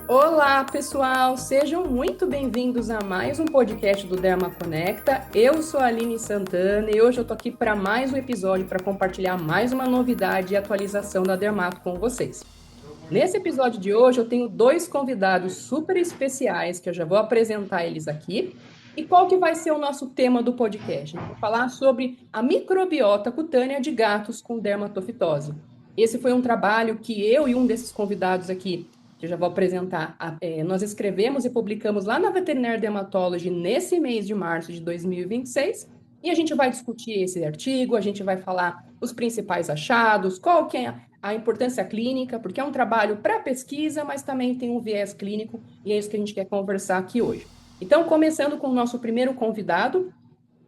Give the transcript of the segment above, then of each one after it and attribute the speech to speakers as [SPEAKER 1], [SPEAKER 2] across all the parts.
[SPEAKER 1] Olá, pessoal! Sejam muito bem-vindos a mais um podcast do Derma Conecta. Eu sou a Aline Santana e hoje eu tô aqui para mais um episódio para compartilhar mais uma novidade e atualização da Dermato com vocês. Nesse episódio de hoje, eu tenho dois convidados super especiais que eu já vou apresentar eles aqui. E qual que vai ser o nosso tema do podcast? A gente vai falar sobre a microbiota cutânea de gatos com dermatofitose. Esse foi um trabalho que eu e um desses convidados aqui, que eu já vou apresentar, nós escrevemos e publicamos lá na Veterinary Dermatology nesse mês de março de 2026. E a gente vai discutir esse artigo, a gente vai falar os principais achados, qual que é a importância clínica, porque é um trabalho para pesquisa, mas também tem um viés clínico, e é isso que a gente quer conversar aqui hoje. Então, começando com o nosso primeiro convidado,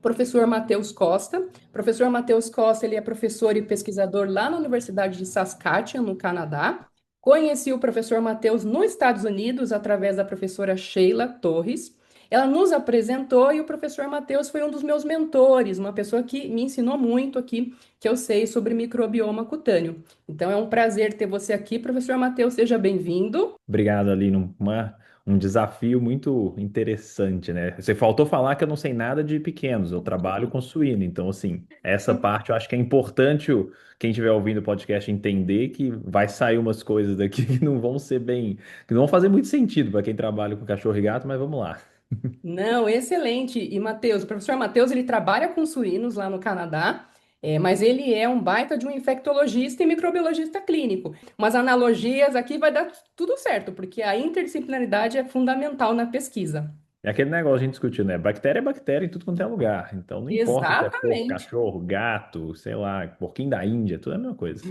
[SPEAKER 1] professor Matheus Costa. Professor Matheus Costa, ele é professor e pesquisador lá na Universidade de Saskatchewan, no Canadá. Conheci o professor Matheus nos Estados Unidos através da professora Sheila Torres. Ela nos apresentou e o professor Matheus foi um dos meus mentores, uma pessoa que me ensinou muito aqui, que eu sei sobre microbioma cutâneo. Então é um prazer ter você aqui, professor Matheus, seja bem-vindo.
[SPEAKER 2] Obrigado, Aline. Um desafio muito interessante, né? Você faltou falar que eu não sei nada de pequenos, eu trabalho com suíno. Então, assim, essa parte eu acho que é importante quem estiver ouvindo o podcast entender que vai sair umas coisas daqui que não vão ser bem, que não vão fazer muito sentido para quem trabalha com cachorro e gato, mas vamos lá.
[SPEAKER 1] Não, excelente. E Matheus, o professor Matheus, ele trabalha com suínos lá no Canadá, mas ele é um baita de um infectologista e microbiologista clínico. Umas analogias aqui vai dar tudo certo, porque a interdisciplinaridade é fundamental na pesquisa.
[SPEAKER 2] É aquele negócio que a gente discutiu, né? Bactéria é bactéria em tudo quanto é lugar. Então, não importa se é porco,
[SPEAKER 1] Exatamente.
[SPEAKER 2] cachorro, gato, sei lá, porquinho da Índia, tudo é a mesma coisa.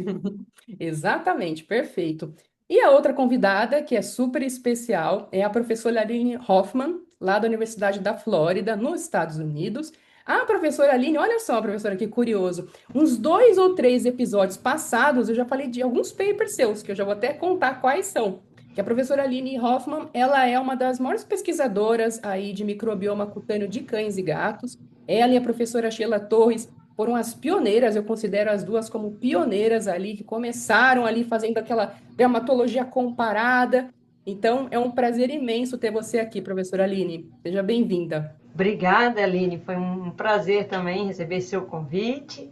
[SPEAKER 1] Exatamente, perfeito. E a outra convidada, que é super especial, é a professora Aline Hoffman, lá da Universidade da Flórida, nos Estados Unidos. A professora Aline, olha só, professora, que curioso. Uns 2 ou 3 episódios passados, eu já falei de alguns papers seus, que eu já vou até contar quais são. Que a professora Aline Hoffman, ela é uma das maiores pesquisadoras aí de microbioma cutâneo de cães e gatos. Ela e a professora Sheila Torres foram as pioneiras, eu considero as duas como pioneiras ali, que começaram ali fazendo aquela dermatologia comparada. Então, é um prazer imenso ter você aqui, professora Aline. Seja bem-vinda.
[SPEAKER 3] Obrigada, Aline. Foi um prazer também receber seu convite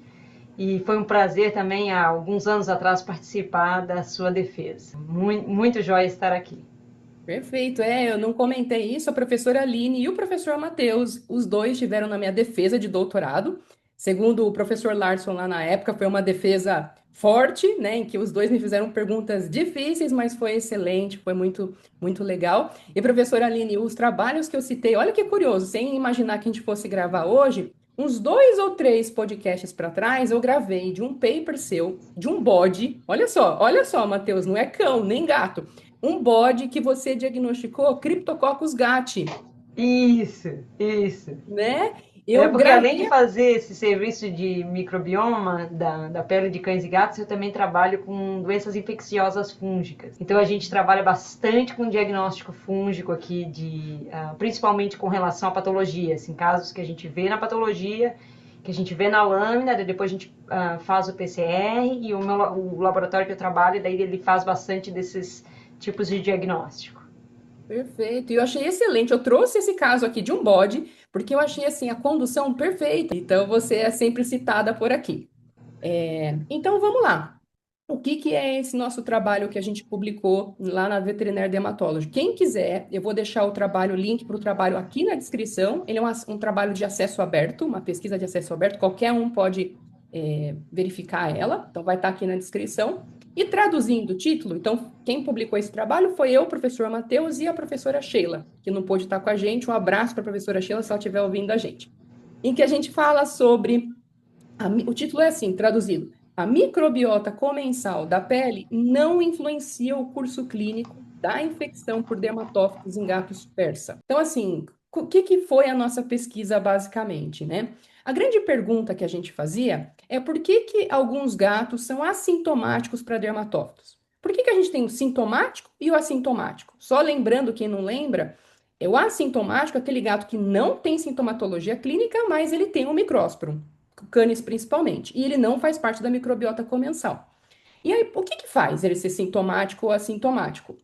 [SPEAKER 3] e foi um prazer também, há alguns anos atrás, participar da sua defesa. Muito, muito jóia estar aqui.
[SPEAKER 1] Perfeito, eu não comentei isso, a professora Aline e o professor Matheus, os dois estiveram na minha defesa de doutorado. Segundo o professor Larson lá na época, foi uma defesa forte, né, em que os dois me fizeram perguntas difíceis, mas foi excelente, foi muito, muito legal. E professora Aline, os trabalhos que eu citei, olha que curioso, sem imaginar que a gente fosse gravar hoje, uns 2 ou 3 podcasts para trás, eu gravei de um paper seu, de um bode. Olha só, Matheus, não é cão, nem gato, um bode que você diagnosticou Cryptococcus gat,
[SPEAKER 3] Isso, isso.
[SPEAKER 1] né?
[SPEAKER 3] É
[SPEAKER 1] Eu
[SPEAKER 3] porque além de
[SPEAKER 1] gravei.
[SPEAKER 3] fazer esse serviço de microbioma da pele de cães e gatos, eu também trabalho com doenças infecciosas fúngicas. Então a gente trabalha bastante com diagnóstico fúngico aqui, principalmente com relação a patologias, em casos que a gente vê na patologia, que a gente vê na lâmina, depois a gente faz o PCR e o laboratório que eu trabalho, daí ele faz bastante desses tipos de diagnóstico.
[SPEAKER 1] Perfeito. E eu achei excelente. Eu trouxe esse caso aqui de um bode, porque eu achei assim a condução perfeita. Então você é sempre citada por aqui. Então vamos lá. O que que é esse nosso trabalho que a gente publicou lá na Veterinary Dermatology? Quem quiser, eu vou deixar o trabalho, o link para o trabalho aqui na descrição. Ele é um trabalho de acesso aberto, uma pesquisa de acesso aberto, qualquer um pode verificar ela, então vai estar aqui na descrição. E traduzindo o título, então, quem publicou esse trabalho foi eu, o professor Matheus, e a professora Sheila, que não pôde estar com a gente. Um abraço para a professora Sheila, se ela estiver ouvindo a gente. Em que a gente fala sobre o título é assim, traduzido: a microbiota comensal da pele não influencia o curso clínico da infecção por dermatófitos em gatos persa. Então, assim, o que que foi a nossa pesquisa basicamente, né? A grande pergunta que a gente fazia é por que que alguns gatos são assintomáticos para dermatófitos? Por que que a gente tem o sintomático e o assintomático? Só lembrando, quem não lembra, o assintomático é aquele gato que não tem sintomatologia clínica, mas ele tem um micrósporo, Canis principalmente, e ele não faz parte da microbiota comensal. E aí, o que que faz ele ser sintomático ou assintomático?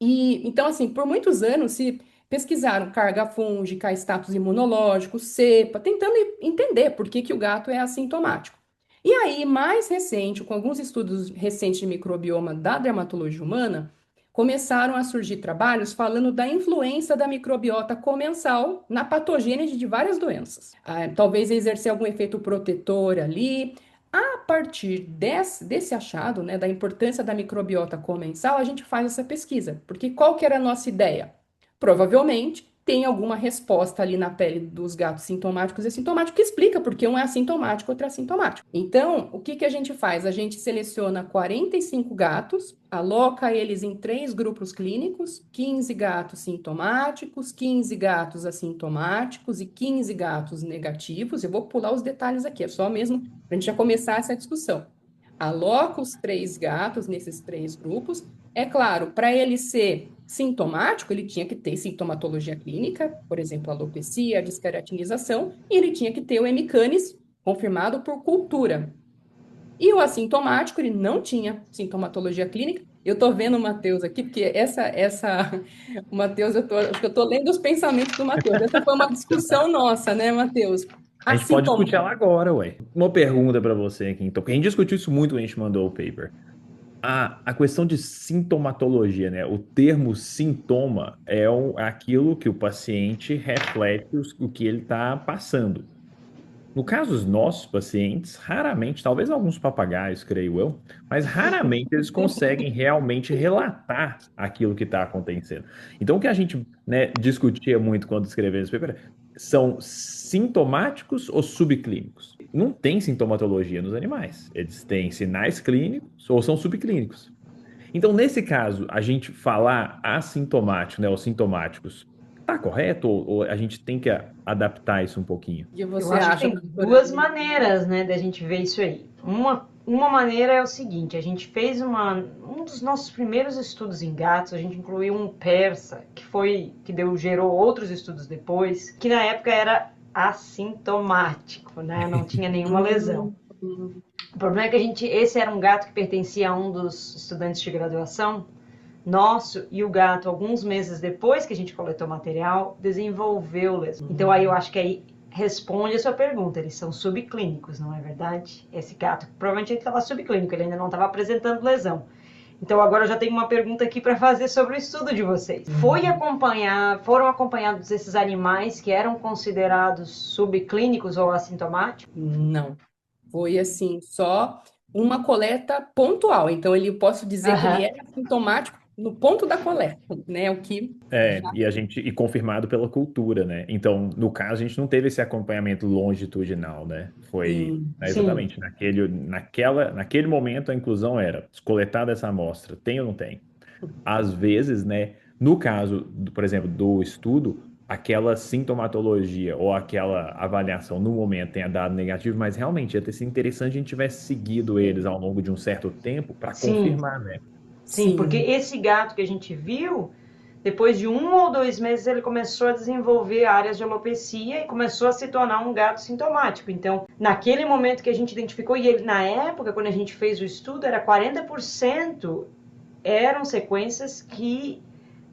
[SPEAKER 1] E então, assim, por muitos anos se pesquisaram carga fúngica, status imunológico, cepa, tentando entender por que que o gato é assintomático. E aí, mais recente, com alguns estudos recentes de microbioma da dermatologia humana, começaram a surgir trabalhos falando da influência da microbiota comensal na patogênese de várias doenças. Talvez exercer algum efeito protetor ali. A partir desse achado, né, da importância da microbiota comensal, a gente faz essa pesquisa. Porque qual que era a nossa ideia? Provavelmente tem alguma resposta ali na pele dos gatos sintomáticos e assintomáticos que explica porque um é assintomático, outro é assintomático. Então, o que que a gente faz? A gente seleciona 45 gatos, aloca eles em 3 grupos clínicos, 15 gatos sintomáticos, 15 gatos assintomáticos e 15 gatos negativos. Eu vou pular os detalhes aqui, é só mesmo para a gente já começar essa discussão. Aloca os 3 gatos nesses 3 grupos. É claro, para ele ser sintomático, ele tinha que ter sintomatologia clínica, por exemplo, alopecia, desqueratinização, e ele tinha que ter o hemicanes confirmado por cultura. E o assintomático, ele não tinha sintomatologia clínica. Eu tô vendo o Matheus aqui, porque o Matheus, acho que eu tô lendo os pensamentos do Matheus. Essa foi uma discussão nossa, né, Matheus?
[SPEAKER 2] A gente pode discutir
[SPEAKER 1] Assintomático.
[SPEAKER 2] ela agora, ué. Uma pergunta para você aqui, então, porque a gente discutiu isso muito quando a gente mandou o paper. A questão de sintomatologia, né? O termo sintoma é aquilo que o paciente reflete o que ele está passando. No caso dos nossos pacientes, raramente, talvez alguns papagaios, creio eu, mas raramente eles conseguem realmente relatar aquilo que está acontecendo. Então, o que a gente, né, discutia muito quando escrevemos esse paper são sintomáticos ou subclínicos. Não tem sintomatologia nos animais. Eles têm sinais clínicos ou são subclínicos. Então, nesse caso, a gente falar assintomático, né, os sintomáticos, tá correto? Ou a gente tem que adaptar isso um pouquinho?
[SPEAKER 1] O que
[SPEAKER 3] Eu
[SPEAKER 1] você
[SPEAKER 3] acho que
[SPEAKER 1] acha,
[SPEAKER 3] tem
[SPEAKER 1] doutora
[SPEAKER 3] duas
[SPEAKER 1] Aline?
[SPEAKER 3] maneiras, né, da gente ver isso aí. Uma maneira é o seguinte: a gente fez um dos nossos primeiros estudos em gatos, a gente incluiu um persa, gerou outros estudos depois, que na época era assintomático, né, não tinha nenhuma lesão.
[SPEAKER 1] Hum, hum.
[SPEAKER 3] O problema é que esse era um gato que pertencia a um dos estudantes de graduação nosso, e o gato, alguns meses depois que a gente coletou material, desenvolveu lesão. Então aí eu acho que aí responde a sua pergunta, eles são subclínicos, não é verdade? Esse gato provavelmente ele estava subclínico, ele ainda não estava apresentando lesão. Então agora eu já tenho uma pergunta aqui para fazer sobre o estudo de vocês. Foram acompanhados esses animais que eram considerados subclínicos ou assintomáticos?
[SPEAKER 1] Não. Foi assim, só uma coleta pontual. Então, ele posso dizer que ele
[SPEAKER 3] Aham.
[SPEAKER 1] era sintomático no ponto da coleta, né? O que já.
[SPEAKER 2] E confirmado pela cultura, né? Então, no caso, a gente não teve esse acompanhamento longitudinal, né? Foi,
[SPEAKER 1] Sim.
[SPEAKER 2] né,
[SPEAKER 3] Sim.
[SPEAKER 2] exatamente naquele momento a inclusão era coletada essa amostra, tem ou não tem? Às vezes, né? No caso, por exemplo, do estudo, aquela sintomatologia ou aquela avaliação no momento tenha dado negativo, mas realmente ia ter sido interessante se a gente tivesse seguido eles ao longo de um certo tempo para
[SPEAKER 3] Sim.
[SPEAKER 2] confirmar, né?
[SPEAKER 3] Sim, porque
[SPEAKER 1] Sim.
[SPEAKER 3] esse gato que a gente viu, depois de 1 ou 2 meses, ele começou a desenvolver áreas de alopecia e começou a se tornar um gato sintomático. Então, naquele momento que a gente identificou, e ele, na época, quando a gente fez o estudo, era 40% eram sequências que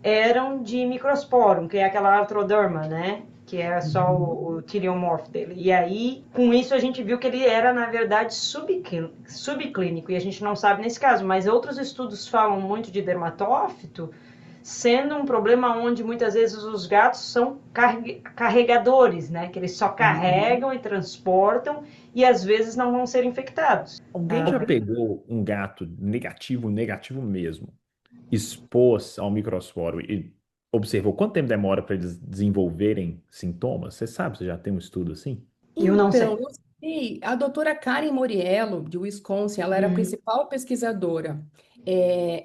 [SPEAKER 3] eram de microsporum, que é aquela artroderma, né? Que é só o tiriomorfo dele. E aí, com isso, a gente viu que ele era, na verdade, subclínico. E a gente não sabe nesse caso, mas outros estudos falam muito de dermatófito, sendo um problema onde muitas vezes os gatos são carregadores, né? Que eles só
[SPEAKER 1] Uhum.
[SPEAKER 3] carregam e transportam e às vezes não vão ser infectados.
[SPEAKER 2] Alguém já pegou um gato negativo, negativo mesmo, expôs ao microsporo e observou quanto tempo demora para eles desenvolverem sintomas? Você sabe, você já tem um estudo assim?
[SPEAKER 3] Eu não
[SPEAKER 1] Então,
[SPEAKER 3] sei.
[SPEAKER 1] eu sei, a doutora Karen Moriello, de Wisconsin, ela era a
[SPEAKER 3] Uhum.
[SPEAKER 1] principal pesquisadora.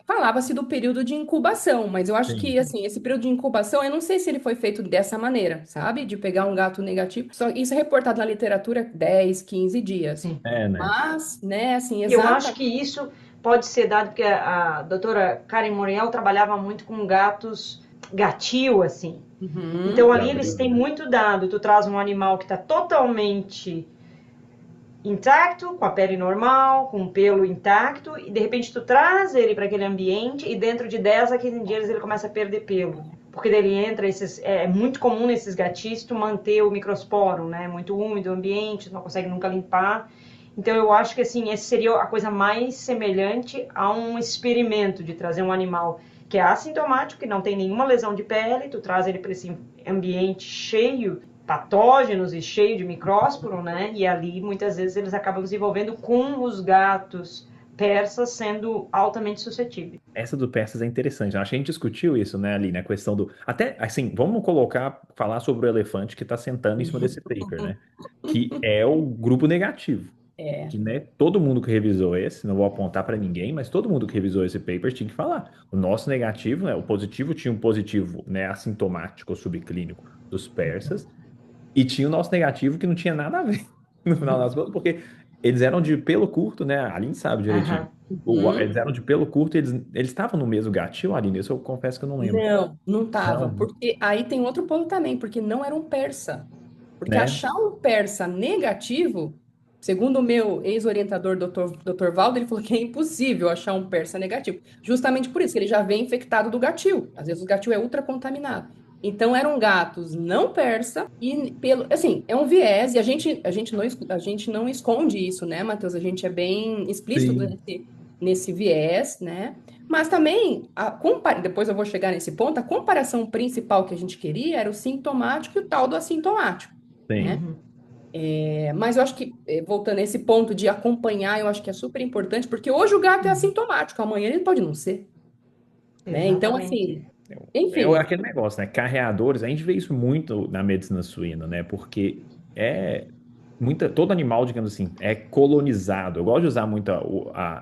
[SPEAKER 1] Falava-se do período de incubação, mas eu acho que,
[SPEAKER 2] Sim.
[SPEAKER 1] assim, esse período de incubação, eu não sei se ele foi feito dessa maneira, sabe? De pegar um gato negativo. Só, isso é reportado na literatura 10, 15 dias.
[SPEAKER 3] Sim.
[SPEAKER 2] É, né?
[SPEAKER 1] Mas, né, assim,
[SPEAKER 3] Eu acho
[SPEAKER 1] exata.
[SPEAKER 3] que isso pode ser dado porque a doutora Karen Moriel trabalhava muito com gatos gatio, assim. Então
[SPEAKER 1] Uhum,
[SPEAKER 3] ali eles
[SPEAKER 2] Gabriel,
[SPEAKER 3] têm
[SPEAKER 2] né?
[SPEAKER 3] muito dado. Tu traz um animal que está totalmente intacto, com a pele normal, com o pelo intacto, e de repente tu traz ele para aquele ambiente e dentro de 10 a 15 dias ele começa a perder pelo. Porque dele entra esses. É muito comum nesses gatis tu manter o microsporum, né? Muito úmido o ambiente, tu não consegue nunca limpar. Então eu acho que assim, essa seria a coisa mais semelhante a um experimento de trazer um animal que é assintomático, que não tem nenhuma lesão de pele, tu traz ele para esse ambiente cheio patógenos e cheio de micrósporo, né? E ali muitas vezes eles acabam desenvolvendo com os gatos persas sendo altamente suscetíveis.
[SPEAKER 2] Essa do Persas é interessante. Acho que a gente discutiu isso, né, ali, a questão do. Até, assim, vamos colocar, falar sobre o elefante que está sentando em cima desse paper, né? Que é o grupo negativo.
[SPEAKER 1] É,
[SPEAKER 2] Que, né, todo mundo que revisou esse, não vou apontar para ninguém, mas todo mundo que revisou esse paper tinha que falar. O nosso negativo, né, o positivo tinha um positivo, né, assintomático ou subclínico dos persas, e tinha o nosso negativo que não tinha nada a ver, no final das contas, porque eles eram de pelo curto, né? A Aline sabe direitinho. Eles eram de pelo curto e eles estavam no mesmo gatil, Aline? Isso eu confesso que eu não lembro.
[SPEAKER 1] não, não tava,
[SPEAKER 2] Não,
[SPEAKER 1] porque aí tem outro ponto também, porque não era um persa. Porque
[SPEAKER 2] né?
[SPEAKER 1] achar um persa negativo, segundo o meu ex-orientador, Dr. Valdo, ele falou que é impossível achar um persa negativo. Justamente por isso, que ele já vem infectado do gatil. Às vezes o gatil é ultracontaminado. Então eram gatos não persa e pelo, assim, é um viés e a gente não esconde isso, né, Matheus? A gente é bem explícito
[SPEAKER 2] Sim.
[SPEAKER 1] nesse viés, né? Mas também, depois eu vou chegar nesse ponto, a comparação principal que a gente queria era o sintomático e o tal do assintomático, né?
[SPEAKER 2] Sim.
[SPEAKER 3] Uhum.
[SPEAKER 1] Mas eu acho que, voltando a esse ponto de acompanhar, eu acho que é super importante, porque hoje o gato é assintomático, amanhã ele pode não ser, né? Então,
[SPEAKER 3] Exatamente.
[SPEAKER 1] assim,
[SPEAKER 2] É
[SPEAKER 1] enfim,
[SPEAKER 2] aquele negócio, né? Carreadores, a gente vê isso muito na medicina suína, né? Porque é todo animal, digamos assim, é colonizado. Eu gosto de usar muito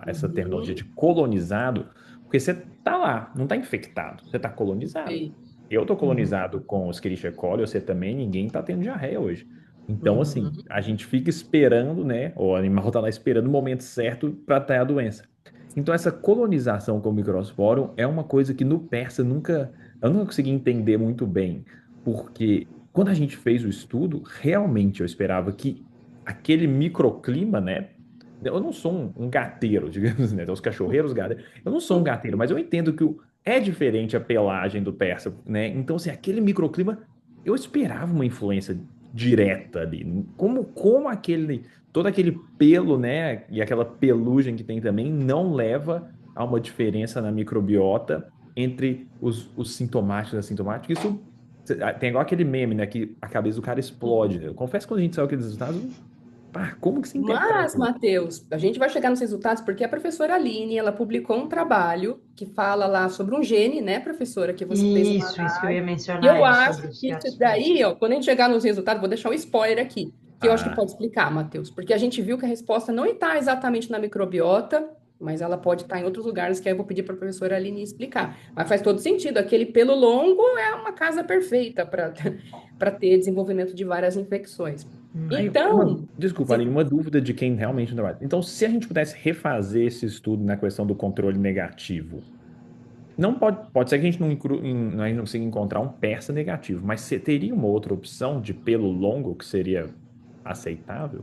[SPEAKER 2] essa terminologia de
[SPEAKER 1] uhum,
[SPEAKER 2] colonizado, porque você tá lá, não tá infectado, você tá colonizado.
[SPEAKER 1] sei,
[SPEAKER 2] Eu tô
[SPEAKER 3] Uhum.
[SPEAKER 2] colonizado com o Escherichia coli, você também, ninguém tá tendo diarreia hoje. Então, assim,
[SPEAKER 1] uhum.
[SPEAKER 2] a gente fica esperando, né? O animal tá lá esperando o momento certo para ter a doença. Então, essa colonização com o microsporo é uma coisa que no persa eu nunca consegui entender muito bem, porque quando a gente fez o estudo, realmente eu esperava que aquele microclima, né? Eu não sou um gateiro, digamos, né? Tem os cachorreiros, gateiros. Eu não sou um gateiro, mas eu entendo que é diferente a pelagem do persa, né? Então, assim, aquele microclima, eu esperava uma influência direta ali. Como todo aquele pelo, né? E aquela pelugem que tem também não leva a uma diferença na microbiota entre os sintomáticos e assintomáticos. Isso tem igual aquele meme, né? Que a cabeça do cara explode, né? Eu confesso que quando a gente saiu aqueles resultados, pá, como que se
[SPEAKER 1] Mas,
[SPEAKER 2] interpreta isso?
[SPEAKER 1] Matheus, a gente vai chegar nos resultados porque a professora Aline, ela publicou um trabalho que fala lá sobre um gene, né, professora, que você fez uma
[SPEAKER 3] Isso que eu ia
[SPEAKER 1] análise. E
[SPEAKER 3] mencionar
[SPEAKER 1] eu
[SPEAKER 3] é
[SPEAKER 1] acho
[SPEAKER 3] sobre os
[SPEAKER 1] que
[SPEAKER 3] gatos
[SPEAKER 1] isso
[SPEAKER 3] persas.
[SPEAKER 1] daí, ó, quando a gente chegar nos resultados, vou deixar um spoiler aqui, que eu acho que
[SPEAKER 2] Ah,
[SPEAKER 1] pode explicar, Matheus, porque a gente viu que a resposta não está exatamente na microbiota, mas ela pode estar em outros lugares, que aí eu vou pedir para a professora Aline explicar. Mas faz todo sentido, aquele pelo longo é uma casa perfeita para para ter desenvolvimento de várias infecções.
[SPEAKER 2] aí,
[SPEAKER 1] Então,
[SPEAKER 2] desculpa,
[SPEAKER 1] se
[SPEAKER 2] Aline, uma dúvida de quem realmente não trabalha. Então, se a gente pudesse refazer esse estudo na questão do controle negativo, não pode ser que a gente a gente não consiga encontrar um persa negativo, mas você teria uma outra opção de pelo longo que seria aceitável?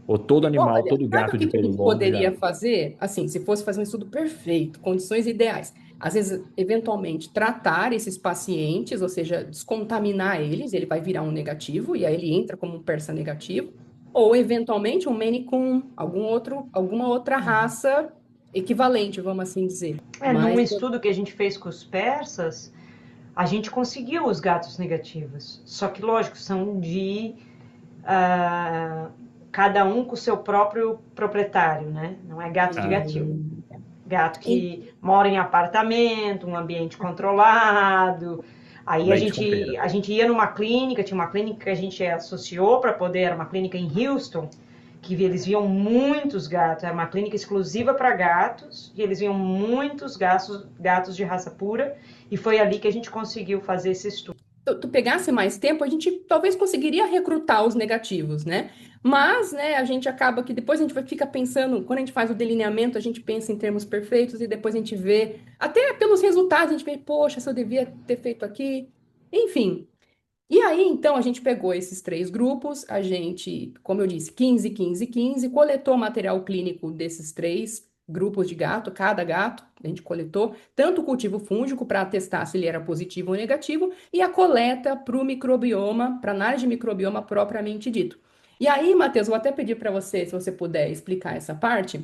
[SPEAKER 2] Ou todo animal,
[SPEAKER 1] Olha,
[SPEAKER 2] todo
[SPEAKER 1] sabe o
[SPEAKER 2] gato de
[SPEAKER 1] que que a
[SPEAKER 2] pelo
[SPEAKER 1] gente
[SPEAKER 2] longo já.
[SPEAKER 1] poderia fazer? Assim, se fosse fazer um estudo perfeito, condições ideais. Às vezes, eventualmente, tratar esses pacientes, ou seja, descontaminar eles, ele vai virar um negativo, e aí ele entra como um persa negativo. Ou, eventualmente, um Maine Coon, alguma outra raça equivalente, vamos assim dizer.
[SPEAKER 3] Num
[SPEAKER 1] Mas,
[SPEAKER 3] estudo que a gente fez com os persas, a gente conseguiu os gatos negativos. Só que, lógico, são de cada um com o seu próprio proprietário, né? Não é gato de
[SPEAKER 2] Ah,
[SPEAKER 3] gatil. Gato
[SPEAKER 1] em-
[SPEAKER 3] que mora em apartamento, um ambiente controlado. Aí a
[SPEAKER 2] leite com
[SPEAKER 3] gente,
[SPEAKER 2] pera.
[SPEAKER 3] a gente ia numa clínica, tinha uma clínica que a gente associou para poder, era uma clínica em Houston, que eles viam muitos gatos, era uma clínica exclusiva para gatos, e eles viam muitos gatos de raça pura, e foi ali que a gente conseguiu fazer esse estudo.
[SPEAKER 1] tu pegasse mais tempo, a gente talvez conseguiria recrutar os negativos, né? Mas, né, a gente acaba que depois a gente fica pensando, quando a gente faz o delineamento, a gente pensa em termos perfeitos e depois a gente vê, até pelos resultados, a gente vê, poxa, se eu devia ter feito aqui. Enfim, E aí, então, a gente pegou esses três grupos, a gente, como eu disse, 15, 15, 15, coletou material clínico desses três grupos de gato, cada gato, a gente coletou tanto o cultivo fúngico para testar se ele era positivo ou negativo, e a coleta para o microbioma, para análise de microbioma propriamente dito. E aí, Matheus, vou até pedir para você, se você puder explicar essa parte,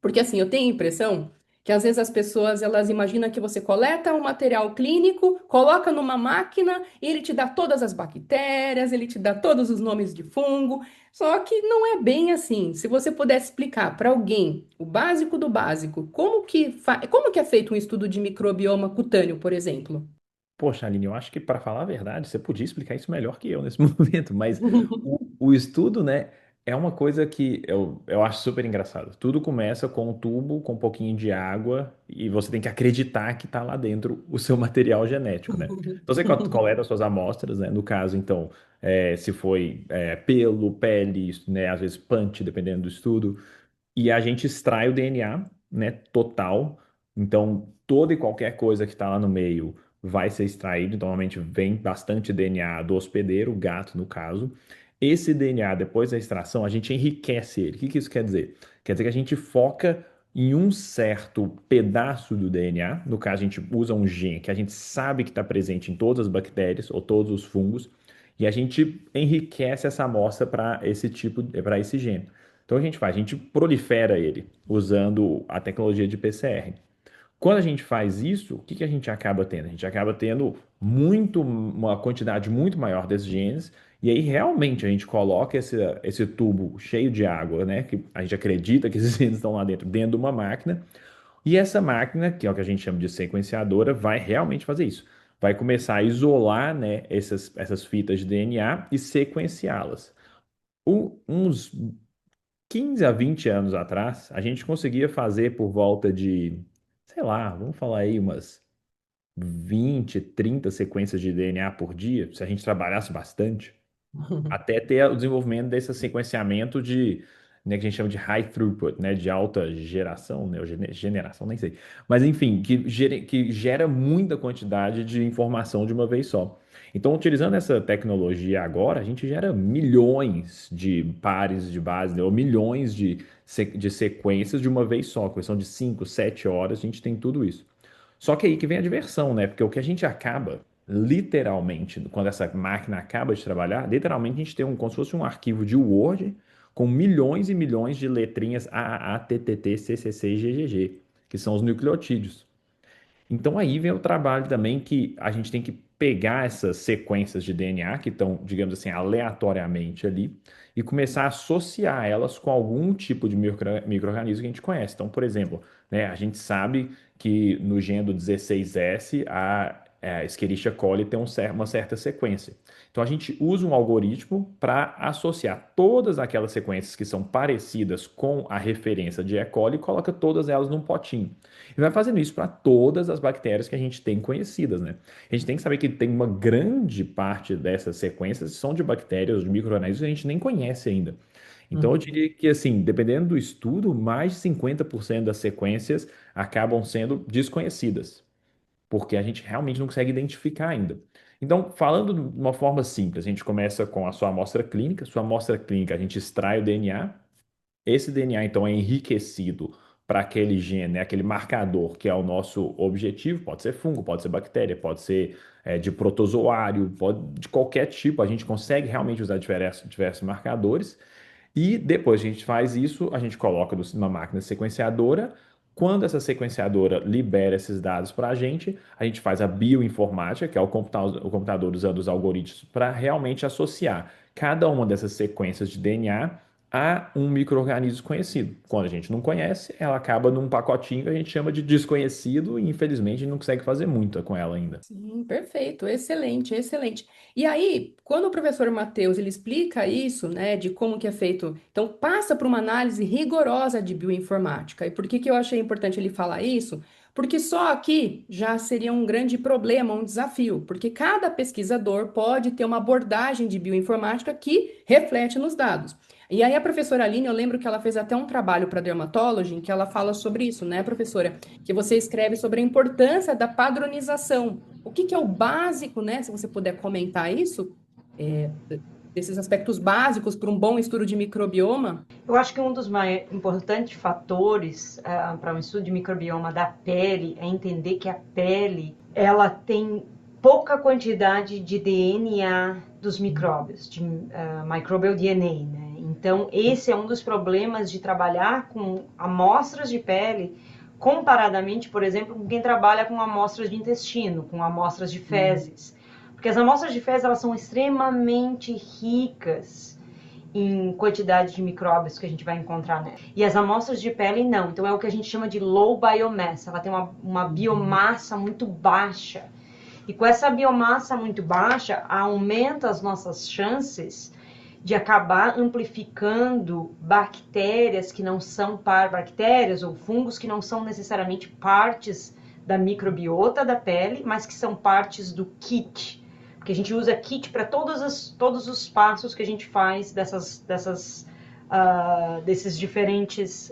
[SPEAKER 1] porque assim, eu tenho a impressão que às vezes as pessoas elas imaginam que você coleta um material clínico, coloca numa máquina e ele te dá todas as bactérias, ele te dá todos os nomes de fungo. Só que não é bem assim. Se você pudesse explicar para alguém o básico do básico, como que é feito um estudo de microbioma cutâneo, por exemplo?
[SPEAKER 2] Poxa, Aline, eu acho que, para falar a verdade, você podia explicar isso melhor que eu nesse momento, mas o estudo, né, é uma coisa que eu acho super engraçado. Tudo começa com um tubo, com um pouquinho de água, e você tem que acreditar que está lá dentro o seu material genético, né? Então você coleta as suas amostras, né? No caso, então, se foi pelo, pele, né, às vezes punch, dependendo do estudo. E a gente extrai o DNA, né, total. Então, toda e qualquer coisa que está lá no meio vai ser extraído. Então, normalmente vem bastante DNA do hospedeiro, o gato no caso. Esse DNA, depois da extração, a gente enriquece ele. O que que isso quer dizer? Quer dizer que a gente foca em um certo pedaço do DNA. No caso, a gente usa um gene que a gente sabe que está presente em todas as bactérias ou todos os fungos. E a gente enriquece essa amostra para para esse gene. Então a gente faz, a gente prolifera ele usando a tecnologia de PCR. Quando a gente faz isso, o que que a gente acaba tendo? A gente acaba tendo uma quantidade muito maior desses genes, e aí realmente a gente coloca esse tubo cheio de água, né? Que a gente acredita que esses genes estão lá dentro de uma máquina, e essa máquina, que é o que a gente chama de sequenciadora, vai realmente fazer isso. Vai começar a isolar, né, essas fitas de DNA e sequenciá-las. Uns 15 a 20 anos atrás, a gente conseguia fazer por volta de, sei lá, vamos falar aí umas 20, 30 sequências de DNA por dia, se a gente trabalhasse bastante, até ter o desenvolvimento desse sequenciamento né, que a gente chama de high throughput, né, de alta geração, né, ou generação, nem sei. Mas enfim, que gera muita quantidade de informação de uma vez só. Então, utilizando essa tecnologia agora, a gente gera milhões de pares de base, né, ou milhões de sequências de uma vez só, questão de 5, 7 horas, a gente tem tudo isso. Só que aí que vem a diversão, né? Porque o que a gente acaba, literalmente, quando essa máquina acaba de trabalhar, literalmente a gente tem como se fosse um arquivo de Word com milhões e milhões de letrinhas AAA, TTT, CCC e GGG, que são os nucleotídeos. Então aí vem o trabalho também que a gente tem que pegar essas sequências de DNA que estão, digamos assim, aleatoriamente ali e começar a associar elas com algum tipo de micro-organismo que a gente conhece. Então, por exemplo, né, a gente sabe que no gene do 16S a Escherichia coli tem uma certa sequência. Então a gente usa um algoritmo para associar todas aquelas sequências que são parecidas com a referência de E. coli e coloca todas elas num potinho. E vai fazendo isso para todas as bactérias que a gente tem conhecidas, né? A gente tem que saber que tem uma grande parte dessas sequências que são de bactérias, de micro-organismos que a gente nem conhece ainda. Então, eu diria que, assim, dependendo do estudo, mais de 50% das sequências acabam sendo desconhecidas, porque a gente realmente não consegue identificar ainda. Então, falando de uma forma simples, a gente começa com a sua amostra clínica. Sua amostra clínica, a gente extrai o DNA, esse DNA, então, é enriquecido para aquele gene, né, aquele marcador que é o nosso objetivo. Pode ser fungo, pode ser bactéria, pode ser de protozoário, de qualquer tipo. A gente consegue realmente usar diversos marcadores. E depois a gente faz isso, a gente coloca numa máquina sequenciadora. Quando essa sequenciadora libera esses dados para a gente faz a bioinformática, que é o computador usando os algoritmos para realmente associar cada uma dessas sequências de DNA a um micro-organismo conhecido. Quando a gente não conhece, ela acaba num pacotinho que a gente chama de desconhecido e infelizmente a gente não consegue fazer muito com ela ainda.
[SPEAKER 1] Sim, perfeito, excelente, excelente. E aí, quando o professor Matheus ele explica isso, né, de como que é feito, então passa por uma análise rigorosa de bioinformática. E por que que eu achei importante ele falar isso? Porque só aqui já seria um grande problema, um desafio, porque cada pesquisador pode ter uma abordagem de bioinformática que reflete nos dados. E aí a professora Aline, eu lembro que ela fez até um trabalho para Dermatology, em que ela fala sobre isso, né, professora? Que você escreve sobre a importância da padronização. o que é o básico, né? Se você puder comentar isso, desses aspectos básicos para um bom estudo de microbioma.
[SPEAKER 3] Eu acho que um dos mais importantes fatores para um estudo de microbioma da pele é entender que a pele, ela tem pouca quantidade de DNA dos micróbios, de microbial DNA, né? Então, esse é um dos problemas de trabalhar com amostras de pele, comparadamente, por exemplo, com quem trabalha com amostras de intestino, com amostras de fezes. Porque as amostras de fezes, elas são extremamente ricas em quantidade de micróbios que a gente vai encontrar nela. E as amostras de pele não. Então é o que a gente chama de low biomass. Ela tem uma biomassa muito baixa. E com essa biomassa muito baixa, aumenta as nossas chances de acabar amplificando bactérias que não são bactérias ou fungos que não são necessariamente partes da microbiota da pele, mas que são partes do kit. Porque a gente usa kit para todos os passos que a gente faz desses diferentes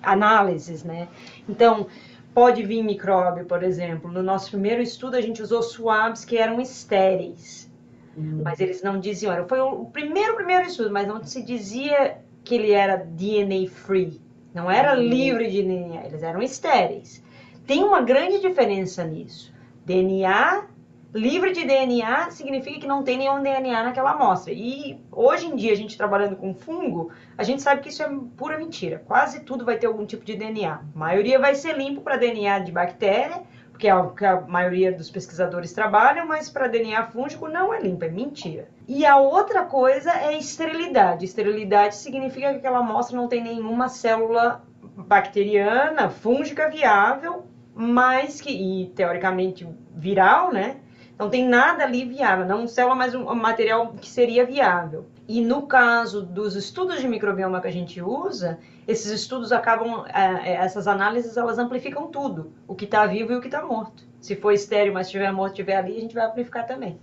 [SPEAKER 3] análises, né? Então, pode vir micróbio, por exemplo. No nosso primeiro estudo, a gente usou swabs que eram estéreis. Mas eles não diziam... Foi o primeiro estudo, mas não se dizia que ele era DNA free. Não era livre de DNA, eles eram estéreis. Tem uma grande diferença nisso. DNA... Livre de DNA significa que não tem nenhum DNA naquela amostra. E hoje em dia, a gente trabalhando com fungo, a gente sabe que isso é pura mentira. Quase tudo vai ter algum tipo de DNA. A maioria vai ser limpo para DNA de bactéria, porque é o que a maioria dos pesquisadores trabalham, mas para DNA fúngico não é limpo, é mentira. E a outra coisa é esterilidade. Esterilidade significa que aquela amostra não tem nenhuma célula bacteriana, fúngica viável, mas e teoricamente viral, né? Não tem nada ali viável, não célula, mas um material que seria viável. E no caso dos estudos de microbioma que a gente usa, esses estudos acabam, essas análises, elas amplificam tudo, o que está vivo e o que está morto. Se for estéril, mas estiver morto, estiver ali, a gente vai amplificar também.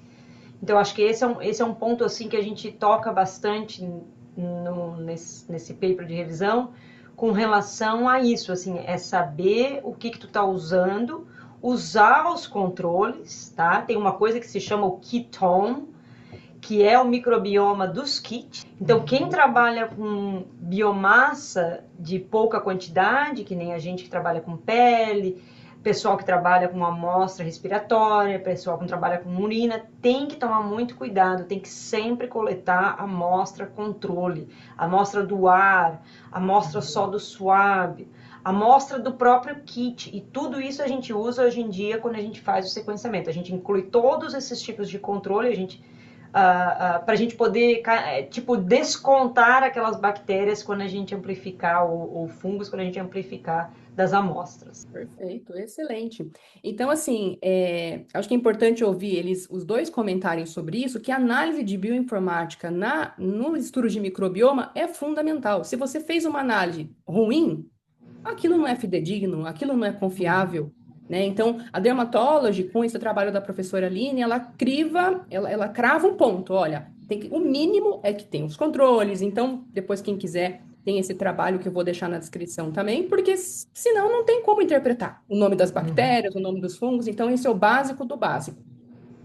[SPEAKER 3] Então, acho que esse é um ponto assim que a gente toca bastante nesse paper de revisão, com relação a isso, assim, é saber o que tu está usando, usar os controles, tá? Tem uma coisa que se chama o ketone, que é o microbioma dos kits. Então, quem trabalha com biomassa de pouca quantidade, que nem a gente que trabalha com pele, pessoal que trabalha com amostra respiratória, pessoal que trabalha com urina, tem que tomar muito cuidado, tem que sempre coletar amostra controle, amostra do ar, amostra só do swab, amostra do próprio kit, e tudo isso a gente usa hoje em dia quando a gente faz o sequenciamento. A gente inclui todos esses tipos de controle, para a gente poder, descontar aquelas bactérias quando a gente amplificar, ou fungos quando a gente amplificar das amostras.
[SPEAKER 1] Perfeito, excelente. Então, assim, acho que é importante ouvir os dois comentarem sobre isso, que a análise de bioinformática no estudo de microbioma é fundamental. Se você fez uma análise ruim, aquilo não é fidedigno, aquilo não é confiável, né? Então, a dermatology, com esse trabalho da professora Aline, ela crava um ponto, olha, o mínimo é que tem os controles, então, depois quem quiser tem esse trabalho que eu vou deixar na descrição também, porque senão não tem como interpretar o nome das bactérias, o nome dos fungos, então esse é o básico do básico.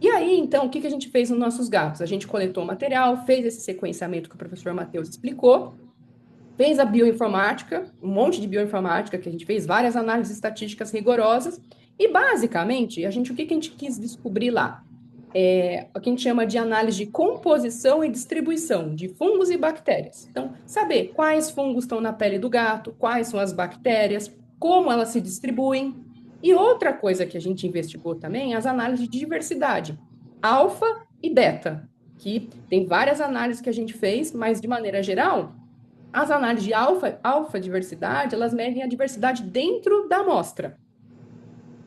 [SPEAKER 1] E aí, então, o que a gente fez nos nossos gatos? A gente coletou o material, fez esse sequenciamento que o professor Matheus explicou, fez a bioinformática, um monte de bioinformática, que a gente fez várias análises estatísticas rigorosas, e basicamente, o que a gente quis descobrir lá? O que a gente chama de análise de composição e distribuição de fungos e bactérias. Então, saber quais fungos estão na pele do gato, quais são as bactérias, como elas se distribuem. E outra coisa que a gente investigou também é as análises de diversidade, alfa e beta, que tem várias análises que a gente fez, mas de maneira geral, as análises de alfa diversidade, elas medem a diversidade dentro da amostra.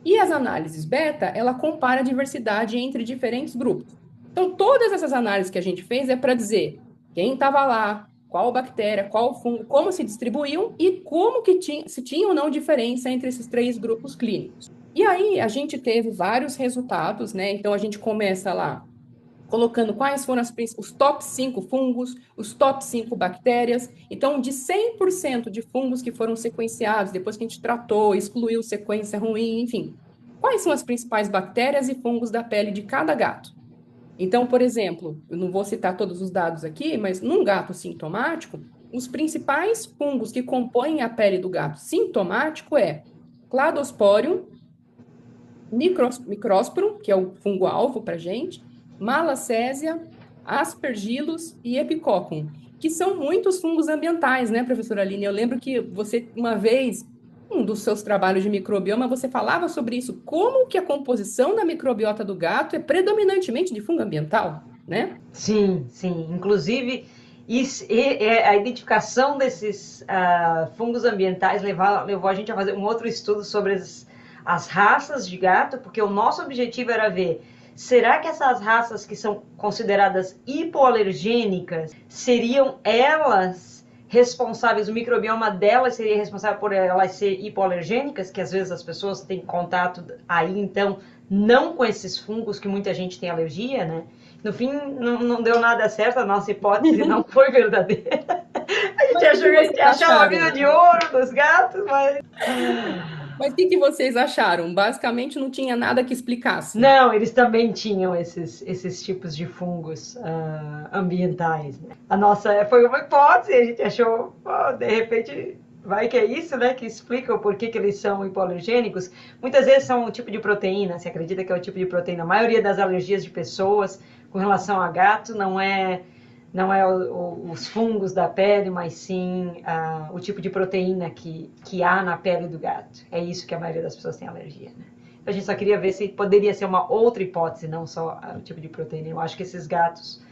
[SPEAKER 1] E as análises beta, ela compara a diversidade entre diferentes grupos. Então, todas essas análises que a gente fez é para dizer quem estava lá, qual bactéria, qual fungo, como se distribuíam e como que se tinha ou não diferença entre esses 3 grupos clínicos. E aí, a gente teve vários resultados, né? Então, a gente começa lá colocando quais foram os top 5 fungos, os top 5 bactérias. Então, de 100% de fungos que foram sequenciados, depois que a gente tratou, excluiu sequência ruim, enfim, quais são as principais bactérias e fungos da pele de cada gato. Então, por exemplo, eu não vou citar todos os dados aqui, mas num gato sintomático, os principais fungos que compõem a pele do gato sintomático é Cladosporium, Microsporum, que é o fungo-alvo para gente, Malacésia, Aspergillus e Epicoccum, que são muitos fungos ambientais, né, professora Aline? Eu lembro que você, uma vez, um dos seus trabalhos de microbioma, você falava sobre isso, como que a composição da microbiota do gato é predominantemente de fungo ambiental, né?
[SPEAKER 3] Sim, sim. Inclusive, a identificação desses fungos ambientais levou a gente a fazer um outro estudo sobre as raças de gato, porque o nosso objetivo era ver, será que essas raças que são consideradas hipoalergênicas, seriam elas responsáveis, o microbioma delas seria responsável por elas serem hipoalergênicas, que às vezes as pessoas têm contato aí, então, não com esses fungos que muita gente tem alergia, né? No fim, não deu nada certo, a nossa hipótese não foi verdadeira. A gente achou que a gente achava a mina de ouro dos gatos, mas...
[SPEAKER 1] Mas o que vocês acharam? Basicamente não tinha nada que explicasse.
[SPEAKER 3] Não, eles também tinham esses tipos de fungos ambientais. Né? A nossa foi uma hipótese, a gente achou, de repente, vai que é isso, né? Que explica o porquê que eles são hipoalergênicos. Muitas vezes são o tipo de proteína, se acredita que é o tipo de proteína. A maioria das alergias de pessoas com relação a gato não é os fungos da pele, mas sim o tipo de proteína que há na pele do gato. É isso que a maioria das pessoas tem alergia, né? A gente só queria ver se poderia ser uma outra hipótese, não só o tipo de proteína. Eu acho que esses gatos,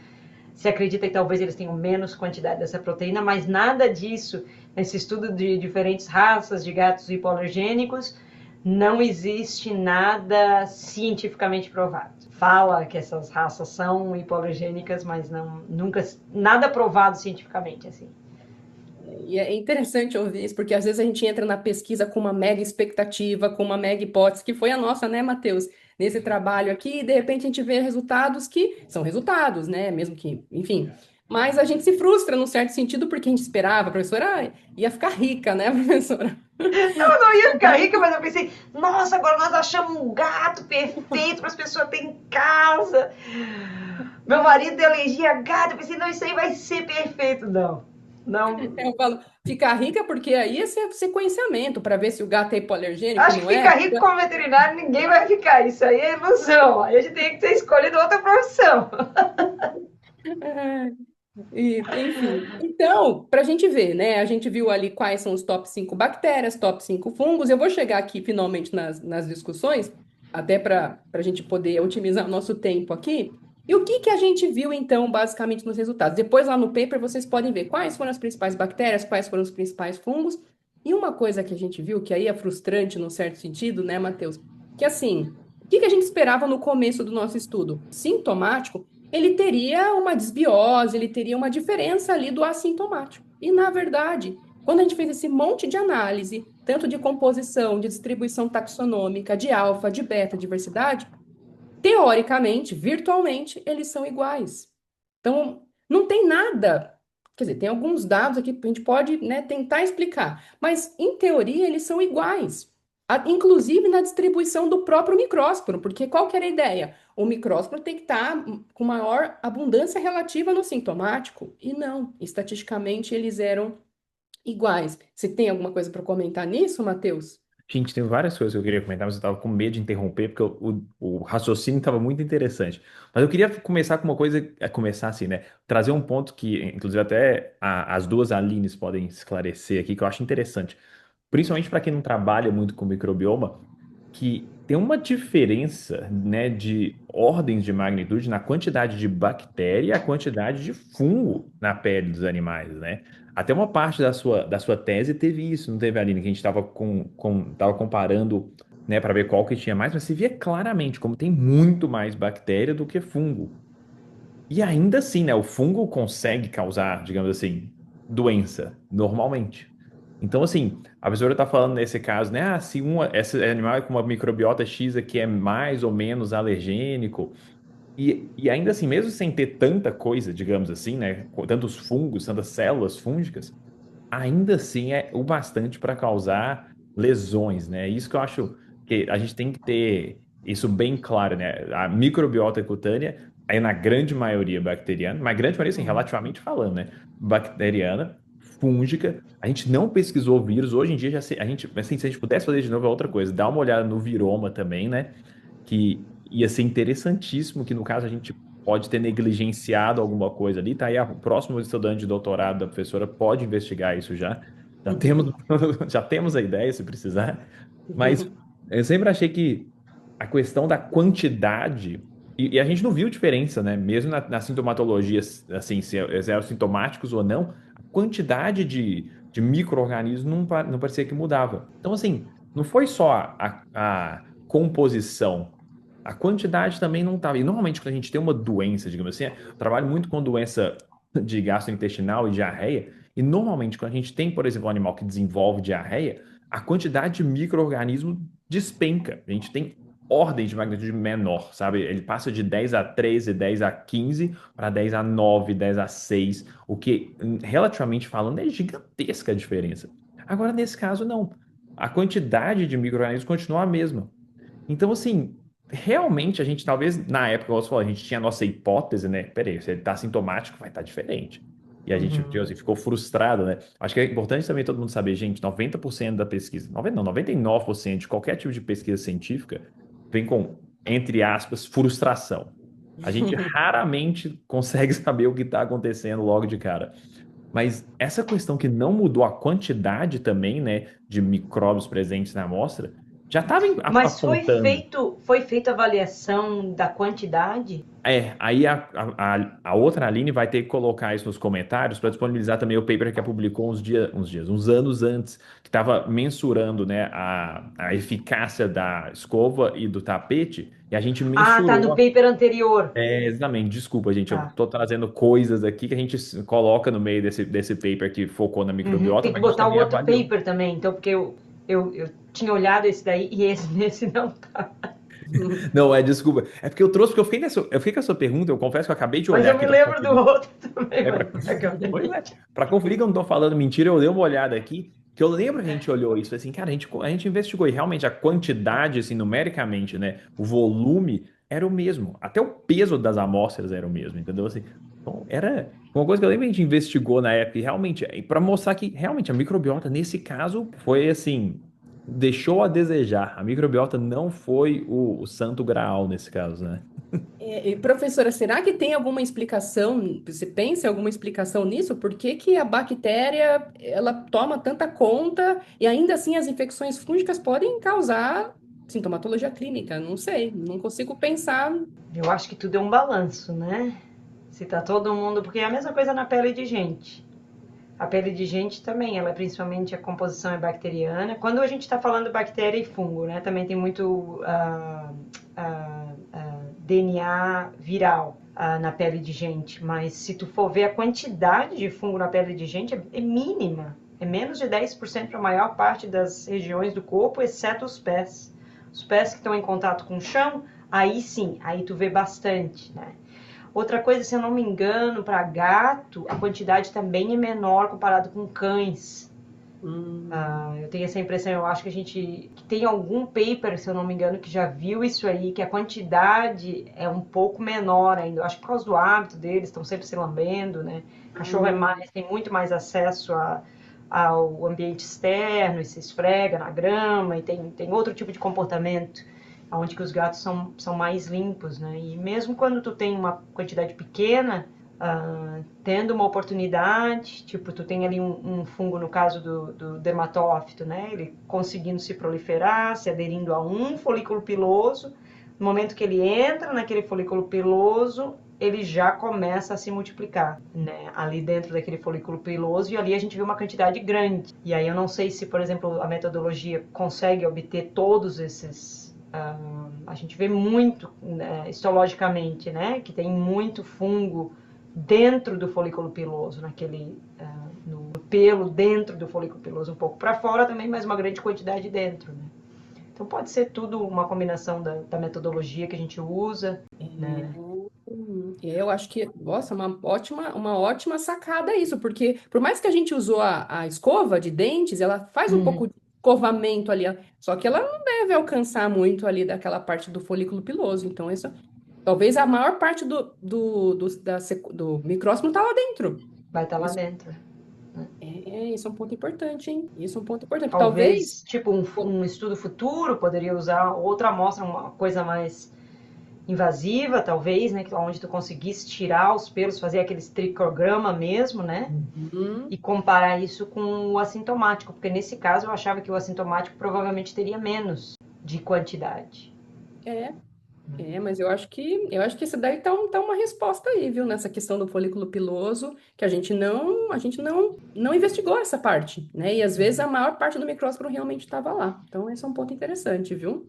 [SPEAKER 3] se acredita que talvez eles tenham menos quantidade dessa proteína, mas nada disso, nesse estudo de diferentes raças de gatos hipoalergênicos, não existe nada cientificamente provado. Fala que essas raças são hipoalergênicas, mas nunca nada provado cientificamente assim.
[SPEAKER 1] E é interessante ouvir isso, porque às vezes a gente entra na pesquisa com uma mega expectativa, com uma mega hipótese, que foi a nossa, né, Matheus? Nesse trabalho aqui, e de repente a gente vê resultados que são resultados, né? Mesmo que, enfim. Mas a gente se frustra num certo sentido, porque a gente esperava, a professora ia ficar rica, né, professora?
[SPEAKER 3] Eu não ia ficar rica, mas eu pensei, nossa, agora nós achamos um gato perfeito para as pessoas terem em casa. Meu marido tem alergia a gato, eu pensei, não, isso aí vai ser perfeito. Não.
[SPEAKER 1] Eu falo, ficar rica porque aí é sequenciamento para ver se o gato é hipoalergênico,
[SPEAKER 3] acho
[SPEAKER 1] não
[SPEAKER 3] que ficar rico como veterinário ninguém vai ficar, isso aí é ilusão. Aí a gente tem que ter escolhido outra profissão.
[SPEAKER 1] Enfim, então, para a gente ver, né? A gente viu ali quais são os top 5 bactérias, top 5 fungos. Eu vou chegar aqui finalmente nas discussões, até para a gente poder otimizar o nosso tempo aqui. E o que a gente viu, então, basicamente nos resultados? Depois, lá no paper, vocês podem ver quais foram as principais bactérias, quais foram os principais fungos. E uma coisa que a gente viu, que aí é frustrante num certo sentido, né, Matheus? Que assim, o que a gente esperava no começo do nosso estudo? Sintomático, ele teria uma desbiose, ele teria uma diferença ali do assintomático. E, na verdade, quando a gente fez esse monte de análise, tanto de composição, de distribuição taxonômica, de alfa, de beta, diversidade, teoricamente, virtualmente, eles são iguais. Então, não tem nada. Quer dizer, tem alguns dados aqui que a gente pode, né, tentar explicar, mas, em teoria, eles são iguais. Inclusive na distribuição do próprio micrósporo, porque qual que era a ideia? O micrósporo tem que estar com maior abundância relativa no sintomático, e não, estatisticamente eles eram iguais. Você tem alguma coisa para comentar nisso, Matheus?
[SPEAKER 2] Gente, tem várias coisas que eu queria comentar, mas eu estava com medo de interromper, porque o raciocínio estava muito interessante. Mas eu queria começar com uma coisa, começar assim, né? Trazer um ponto que, inclusive, até as duas Alines podem esclarecer aqui, que eu acho interessante. Principalmente para quem não trabalha muito com microbioma, que tem uma diferença, né, de ordens de magnitude na quantidade de bactéria e a quantidade de fungo na pele dos animais, né? Até uma parte da sua tese teve isso, não teve, Aline, que a gente estava tava comparando, né, para ver qual que tinha mais, mas você via claramente como tem muito mais bactéria do que fungo. E ainda assim, né, o fungo consegue causar, digamos assim, doença, normalmente. Então, assim, a professora está falando nesse caso, né? Ah, se esse animal é com uma microbiota X aqui é mais ou menos alergênico, e ainda assim, mesmo sem ter tanta coisa, digamos assim, né? Tantos fungos, tantas células fúngicas, ainda assim é o bastante para causar lesões, né? Isso que eu acho que a gente tem que ter isso bem claro, né? A microbiota cutânea é na grande maioria bacteriana, mas grande maioria, assim, relativamente falando, né? Bacteriana, fúngica. A gente não pesquisou vírus. Hoje em dia, a gente, assim, se a gente pudesse fazer de novo é outra coisa. Dá uma olhada no viroma também, né? Que ia ser interessantíssimo, que no caso a gente pode ter negligenciado alguma coisa ali, tá aí o próximo estudante de doutorado da professora pode investigar isso já. Já temos, já temos a ideia, se precisar. Mas eu sempre achei que a questão da quantidade, e a gente não viu diferença, né? Mesmo na sintomatologia, assim, se eram sintomáticos ou não, a quantidade de micro-organismos não parecia que mudava. Então, assim, não foi só a composição, a quantidade também não estava. E normalmente, quando a gente tem uma doença, digamos assim, eu trabalho muito com doença de gastrointestinal e diarreia, e normalmente, quando a gente tem, por exemplo, um animal que desenvolve diarreia, a quantidade de micro-organismo despenca. A gente tem ordem de magnitude menor, sabe? Ele passa de 10 a 13, 10 a 15 para 10 a 9, 10 a 6, o que, relativamente falando, é gigantesca a diferença. Agora, nesse caso, não. A quantidade de micro-organismos continua a mesma. Então, assim, realmente a gente, talvez, na época, como você falou, a gente tinha a nossa hipótese, né? Peraí, se ele tá sintomático, vai estar diferente. E a gente, tipo assim, ficou frustrado, né? Acho que é importante também todo mundo saber, gente, 90% da pesquisa, 90 não, 99% de qualquer tipo de pesquisa científica vem com, entre aspas, frustração. A gente raramente consegue saber o que está acontecendo logo de cara. Mas essa questão que não mudou a quantidade também, né, de micróbios presentes na amostra, já estava
[SPEAKER 3] Mas
[SPEAKER 2] apontando.
[SPEAKER 3] foi feita avaliação da quantidade?
[SPEAKER 2] Aí a outra Aline vai ter que colocar isso nos comentários para disponibilizar também o paper que ela publicou uns anos antes, que estava mensurando, né, a eficácia da escova e do tapete, e a gente
[SPEAKER 3] Ah, tá no
[SPEAKER 2] mensurou.
[SPEAKER 3] paper anterior.
[SPEAKER 2] Exatamente, desculpa, gente, eu
[SPEAKER 3] Tá.
[SPEAKER 2] tô trazendo coisas aqui que a gente coloca no meio desse paper que focou na
[SPEAKER 3] Uhum.
[SPEAKER 2] microbiota,
[SPEAKER 3] Tem que
[SPEAKER 2] mas a gente
[SPEAKER 3] botar o
[SPEAKER 2] também
[SPEAKER 3] outro
[SPEAKER 2] avaliou.
[SPEAKER 3] paper também, então, porque eu tinha olhado esse daí e esse não tá.
[SPEAKER 2] Não, desculpa. É porque eu trouxe, porque eu fiquei com a sua pergunta, eu confesso que eu acabei de
[SPEAKER 3] Mas
[SPEAKER 2] olhar
[SPEAKER 3] eu
[SPEAKER 2] aqui
[SPEAKER 3] me
[SPEAKER 2] para
[SPEAKER 3] lembro do
[SPEAKER 2] conferir.
[SPEAKER 3] outro também,
[SPEAKER 2] É,
[SPEAKER 3] mas
[SPEAKER 2] pra, pois é, pra conferir que eu não tô falando mentira, eu dei uma olhada aqui, que eu lembro que a gente olhou isso, assim, cara, a gente investigou e realmente a quantidade, assim, numericamente, né, o volume era o mesmo, até o peso das amostras era o mesmo, entendeu? Assim, então, era uma coisa que eu lembro que a gente investigou na época, e realmente, para mostrar que realmente a microbiota, nesse caso, foi assim, deixou a desejar. A microbiota não foi o santo graal nesse caso, né?
[SPEAKER 1] E, professora, será que tem alguma explicação? Você pensa em alguma explicação nisso? Por que que a bactéria ela toma tanta conta e ainda assim as infecções fúngicas podem causar sintomatologia clínica? Não sei, não consigo pensar.
[SPEAKER 3] eu acho que tudo é um balanço, né? Se tá todo mundo. Porque é a mesma coisa na pele de gente. A pele de gente também, ela principalmente a composição é bacteriana. Quando a gente está falando bactéria e fungo, né? Também tem muito DNA viral na pele de gente. Mas se tu for ver a quantidade de fungo na pele de gente é mínima. É menos de 10% para a maior parte das regiões do corpo, exceto os pés. Os pés que estão em contato com o chão, aí sim, aí tu vê bastante, né? Outra coisa, se eu não me engano, para gato, a quantidade também é menor comparado com cães. Eu tenho essa impressão, eu acho que a gente que tem algum paper, se eu não me engano, que já viu isso aí, que a quantidade é um pouco menor ainda. Eu acho que por causa do hábito deles, estão sempre se lambendo, né? Cachorro é mais, tem muito mais acesso ao ambiente externo e se esfrega na grama e tem outro tipo de comportamento onde que os gatos são mais limpos, né? E mesmo quando tu tem uma quantidade pequena, tendo uma oportunidade, tipo, tu tem ali um fungo, no caso do dermatófito, né? Ele conseguindo se proliferar, se aderindo a um folículo piloso. No momento que ele entra naquele folículo piloso, ele já começa a se multiplicar, né? Ali dentro daquele folículo piloso, e ali a gente vê uma quantidade grande. E aí eu não sei se, por exemplo, a metodologia consegue obter todos esses. A gente vê muito, né, histologicamente, né? Que tem muito fungo dentro do folículo piloso, no pelo dentro do folículo piloso, um pouco para fora também, mas uma grande quantidade dentro, né? Então pode ser tudo uma combinação da metodologia que a gente usa, né?
[SPEAKER 1] Eu acho que, nossa, uma ótima sacada isso, porque por mais que a gente usou a escova de dentes, ela faz um pouco
[SPEAKER 3] Uhum.
[SPEAKER 1] de escovamento ali. Só que ela não deve alcançar muito ali daquela parte do folículo piloso. Então, isso, talvez a maior parte do micrócimo está lá dentro.
[SPEAKER 3] Vai estar lá
[SPEAKER 1] Isso
[SPEAKER 3] dentro.
[SPEAKER 1] isso é um ponto importante, hein? Isso é um ponto importante. Talvez.
[SPEAKER 3] Talvez, tipo, um estudo futuro poderia usar outra amostra, uma coisa mais invasiva, talvez, né? Onde tu conseguisse tirar os pelos, fazer aquele tricograma mesmo, né?
[SPEAKER 1] Uhum.
[SPEAKER 3] E comparar isso com o assintomático, porque nesse caso eu achava que o assintomático provavelmente teria menos de quantidade.
[SPEAKER 1] Mas eu acho que isso daí tá uma resposta aí, viu, nessa questão do folículo piloso, que a gente não investigou essa parte, né? E às vezes a maior parte do micrósporo realmente estava lá. Então, esse é um ponto interessante, viu?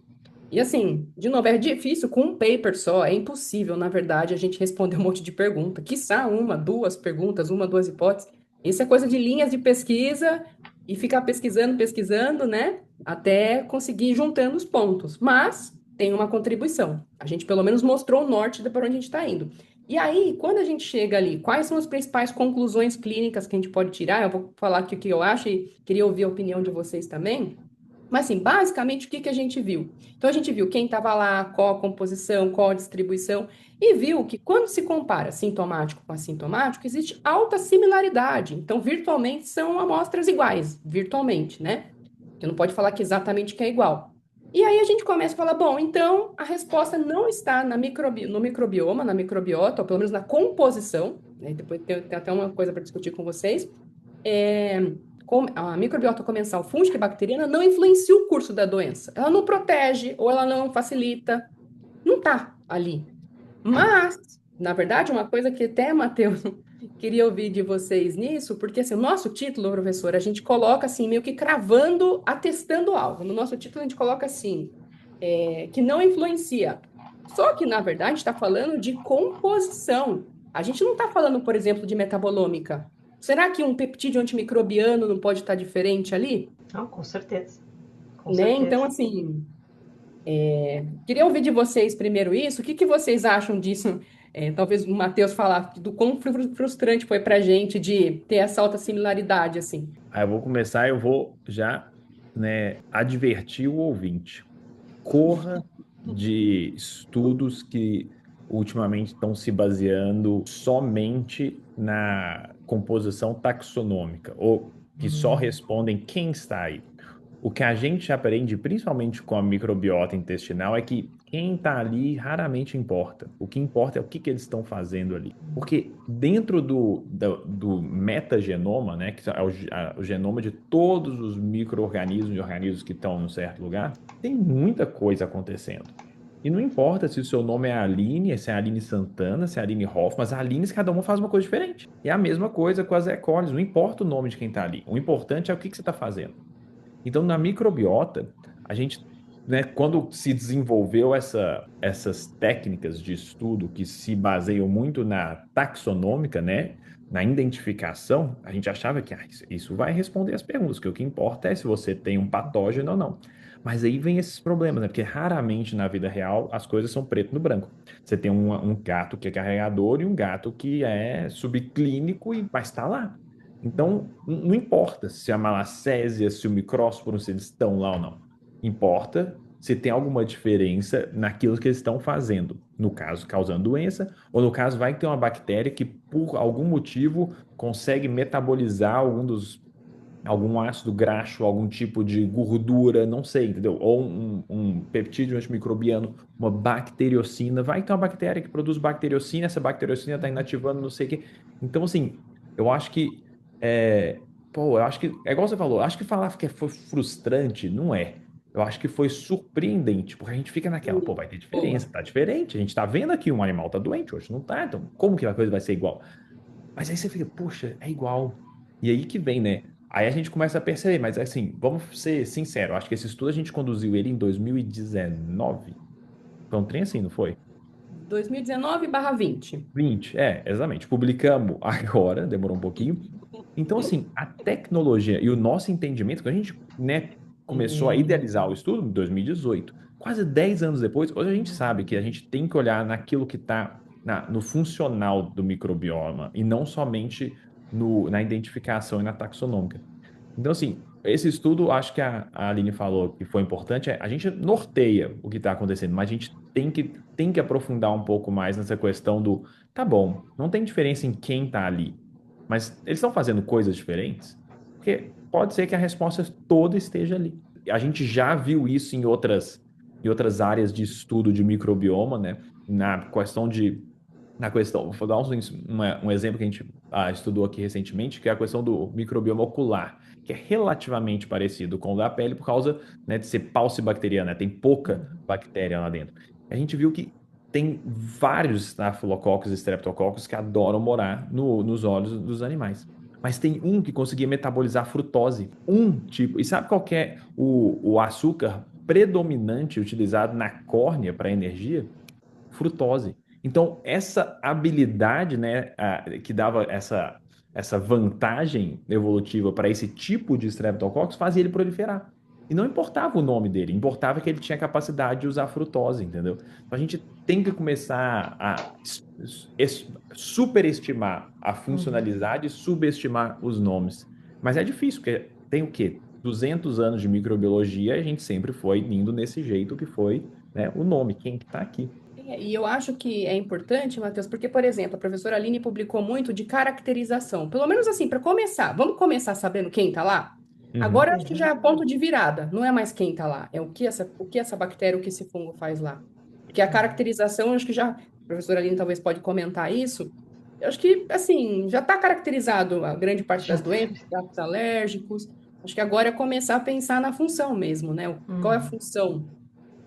[SPEAKER 1] E assim, de novo, é difícil com um paper só, é impossível, na verdade, a gente responder um monte de pergunta. Quiçá uma, duas perguntas, uma, duas hipóteses. Isso é coisa de linhas de pesquisa e ficar pesquisando, pesquisando, né? Até conseguir ir juntando os pontos. Mas tem uma contribuição. A gente pelo menos mostrou o norte de para onde a gente está indo. E aí, quando a gente chega ali, quais são as principais conclusões clínicas que a gente pode tirar? Eu vou falar aqui o que eu acho e queria ouvir a opinião de vocês também. Mas, assim, basicamente, o que a gente viu? Então, a gente viu quem estava lá, qual a composição, qual a distribuição, e viu que quando se compara sintomático com assintomático, existe alta similaridade. Então, virtualmente, são amostras iguais, virtualmente, né? Você não pode falar que exatamente que é igual. E aí a gente começa a falar, bom, então a resposta não está no microbioma, na microbiota, ou pelo menos na composição, né? Depois tem até uma coisa para discutir com vocês. É, a microbiota comensal fúngica e bacteriana não influencia o curso da doença. Ela não protege ou ela não facilita. Não está ali. Mas, na verdade, uma coisa que até, Matheus, queria ouvir de vocês nisso, porque assim, o nosso título, professor, a gente coloca assim, meio que cravando, atestando algo. No nosso título, a gente coloca assim, que não influencia. Só que, na verdade, está falando de composição. A gente não está falando, por exemplo, de metabolômica. Será que um peptídeo antimicrobiano não pode estar diferente ali?
[SPEAKER 3] Não, com certeza. Com
[SPEAKER 1] Né? Então,
[SPEAKER 3] certeza.
[SPEAKER 1] assim, queria ouvir de vocês primeiro isso. O que vocês acham disso? Talvez o Matheus falar do quão frustrante foi para a gente de ter essa alta similaridade, assim.
[SPEAKER 2] Aí eu vou começar, eu vou já, né, advertir o ouvinte. Corra de estudos que ultimamente estão se baseando somente na composição taxonômica, ou que só respondem quem está aí. O que a gente aprende, principalmente com a microbiota intestinal, é que quem está ali raramente importa. O que importa é o que eles estão fazendo ali. Porque dentro do metagenoma, né, que é o genoma de todos os micro-organismos e organismos que estão em um certo lugar, tem muita coisa acontecendo. E não importa se o seu nome é Aline, se é Aline Santana, se é Aline Hoffman, mas a Aline, cada uma faz uma coisa diferente. E é a mesma coisa com as E. coli, não importa o nome de quem está ali. O importante é o que você está fazendo. Então, na microbiota, a gente, né, quando se desenvolveu essas técnicas de estudo que se baseiam muito na taxonômica, né, na identificação, a gente achava que isso vai responder as perguntas, que o que importa é se você tem um patógeno ou não. Mas aí vem esses problemas, né? Porque raramente na vida real as coisas são preto no branco. Você tem um gato que é carregador e um gato que é subclínico, mas está lá. Então, não importa se a malacésia, se o micrósporo, se eles estão lá ou não. Importa se tem alguma diferença naquilo que eles estão fazendo. No caso, causando doença, ou no caso, vai ter uma bactéria que, por algum motivo, consegue metabolizar algum ácido graxo, algum tipo de gordura, não sei, entendeu? Ou um peptídeo antimicrobiano, uma bacteriocina. Vai ter uma bactéria que produz bacteriocina, essa bacteriocina está inativando não sei o quê. Então, assim, eu acho que eu acho que, é igual você falou, acho que falar que foi frustrante, não é. Eu acho que foi surpreendente, porque a gente fica naquela, vai ter
[SPEAKER 1] Boa.
[SPEAKER 2] diferença, tá diferente. A gente tá vendo aqui um animal tá doente, hoje não tá, então como que a coisa vai ser igual? Mas aí você fica, poxa, é igual. E aí que vem, né? Aí a gente começa a perceber, mas assim, vamos ser sinceros, acho que esse estudo a gente conduziu ele em 2019. Foi um trem assim, não foi?
[SPEAKER 1] 2019/20.
[SPEAKER 2] 20, exatamente. Publicamos agora, demorou um pouquinho. Então, assim, a tecnologia e o nosso entendimento, quando a gente, né, começou a idealizar o estudo em 2018, quase 10 anos depois, hoje a gente sabe que a gente tem que olhar naquilo que está no funcional do microbioma e não somente na identificação e na taxonômica. Então, assim, esse estudo, acho que a Aline falou que foi importante, a gente norteia o que está acontecendo, mas a gente tem que aprofundar um pouco mais nessa questão do, tá bom, não tem diferença em quem está ali, mas eles estão fazendo coisas diferentes? Porque pode ser que a resposta toda esteja ali. A gente já viu isso em outras áreas de estudo de microbioma, né? Vou dar um exemplo que a gente estudou aqui recentemente, que é a questão do microbioma ocular, que é relativamente parecido com o da pele por causa, né, de ser paucibacteriana, né? Tem pouca bactéria lá dentro. A gente viu que tem vários estafilococos e streptococcus que adoram morar nos olhos dos animais. Mas tem um que conseguia metabolizar frutose. Um tipo. E sabe qual que é o açúcar predominante utilizado na córnea para energia? Frutose. Então, essa habilidade, né, que dava essa vantagem evolutiva para esse tipo de Streptococcus fazia ele proliferar. E não importava o nome dele, importava que ele tinha capacidade de usar frutose, entendeu? Então, a gente tem que começar a superestimar a funcionalidade e subestimar os nomes. Mas é difícil, porque tem o quê? 200 anos de microbiologia e a gente sempre foi indo nesse jeito que foi, né, o nome, quem que está aqui.
[SPEAKER 1] E eu acho que é importante, Matheus, porque, por exemplo, a professora Aline publicou muito de caracterização. Pelo menos assim, para começar, vamos começar sabendo quem está lá? Agora
[SPEAKER 2] Uhum.
[SPEAKER 1] eu acho que já é ponto de virada, não é mais quem está lá, é o que essa bactéria, o que esse fungo faz lá. Porque a caracterização, eu acho que já, a professora Aline talvez pode comentar isso, eu acho que, assim, já está caracterizado a grande parte
[SPEAKER 3] Já
[SPEAKER 1] das
[SPEAKER 3] tá.
[SPEAKER 1] doenças, gatos alérgicos, acho que agora é começar a pensar na função mesmo, né? Qual é a função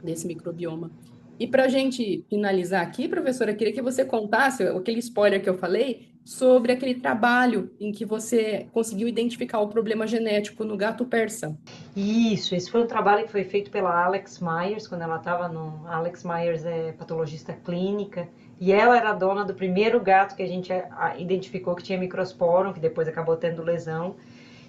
[SPEAKER 1] desse microbioma? E para a gente finalizar aqui, professora, eu queria que você contasse aquele spoiler que eu falei sobre aquele trabalho em que você conseguiu identificar o problema genético no gato persa.
[SPEAKER 3] Isso, esse foi um trabalho que foi feito pela Alex Myers, quando ela estava no... Alex Myers é patologista clínica, e ela era a dona do primeiro gato que a gente identificou que tinha microsporum, que depois acabou tendo lesão.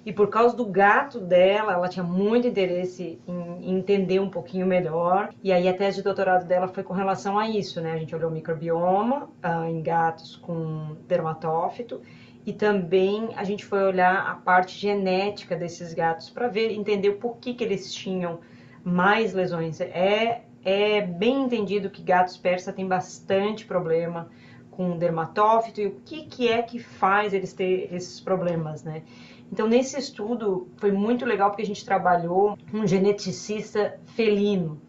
[SPEAKER 3] E por causa do gato dela, ela tinha muito interesse em entender um pouquinho melhor. E aí a tese de doutorado dela foi com relação a isso, né? A gente olhou o microbioma em gatos com dermatófito e também a gente foi olhar a parte genética desses gatos para entender o porquê que eles tinham mais lesões. É bem entendido que gatos persa têm bastante problema com dermatófito e o que é que faz eles ter esses problemas, né? Então, nesse estudo, foi muito legal porque a gente trabalhou com um geneticista felino.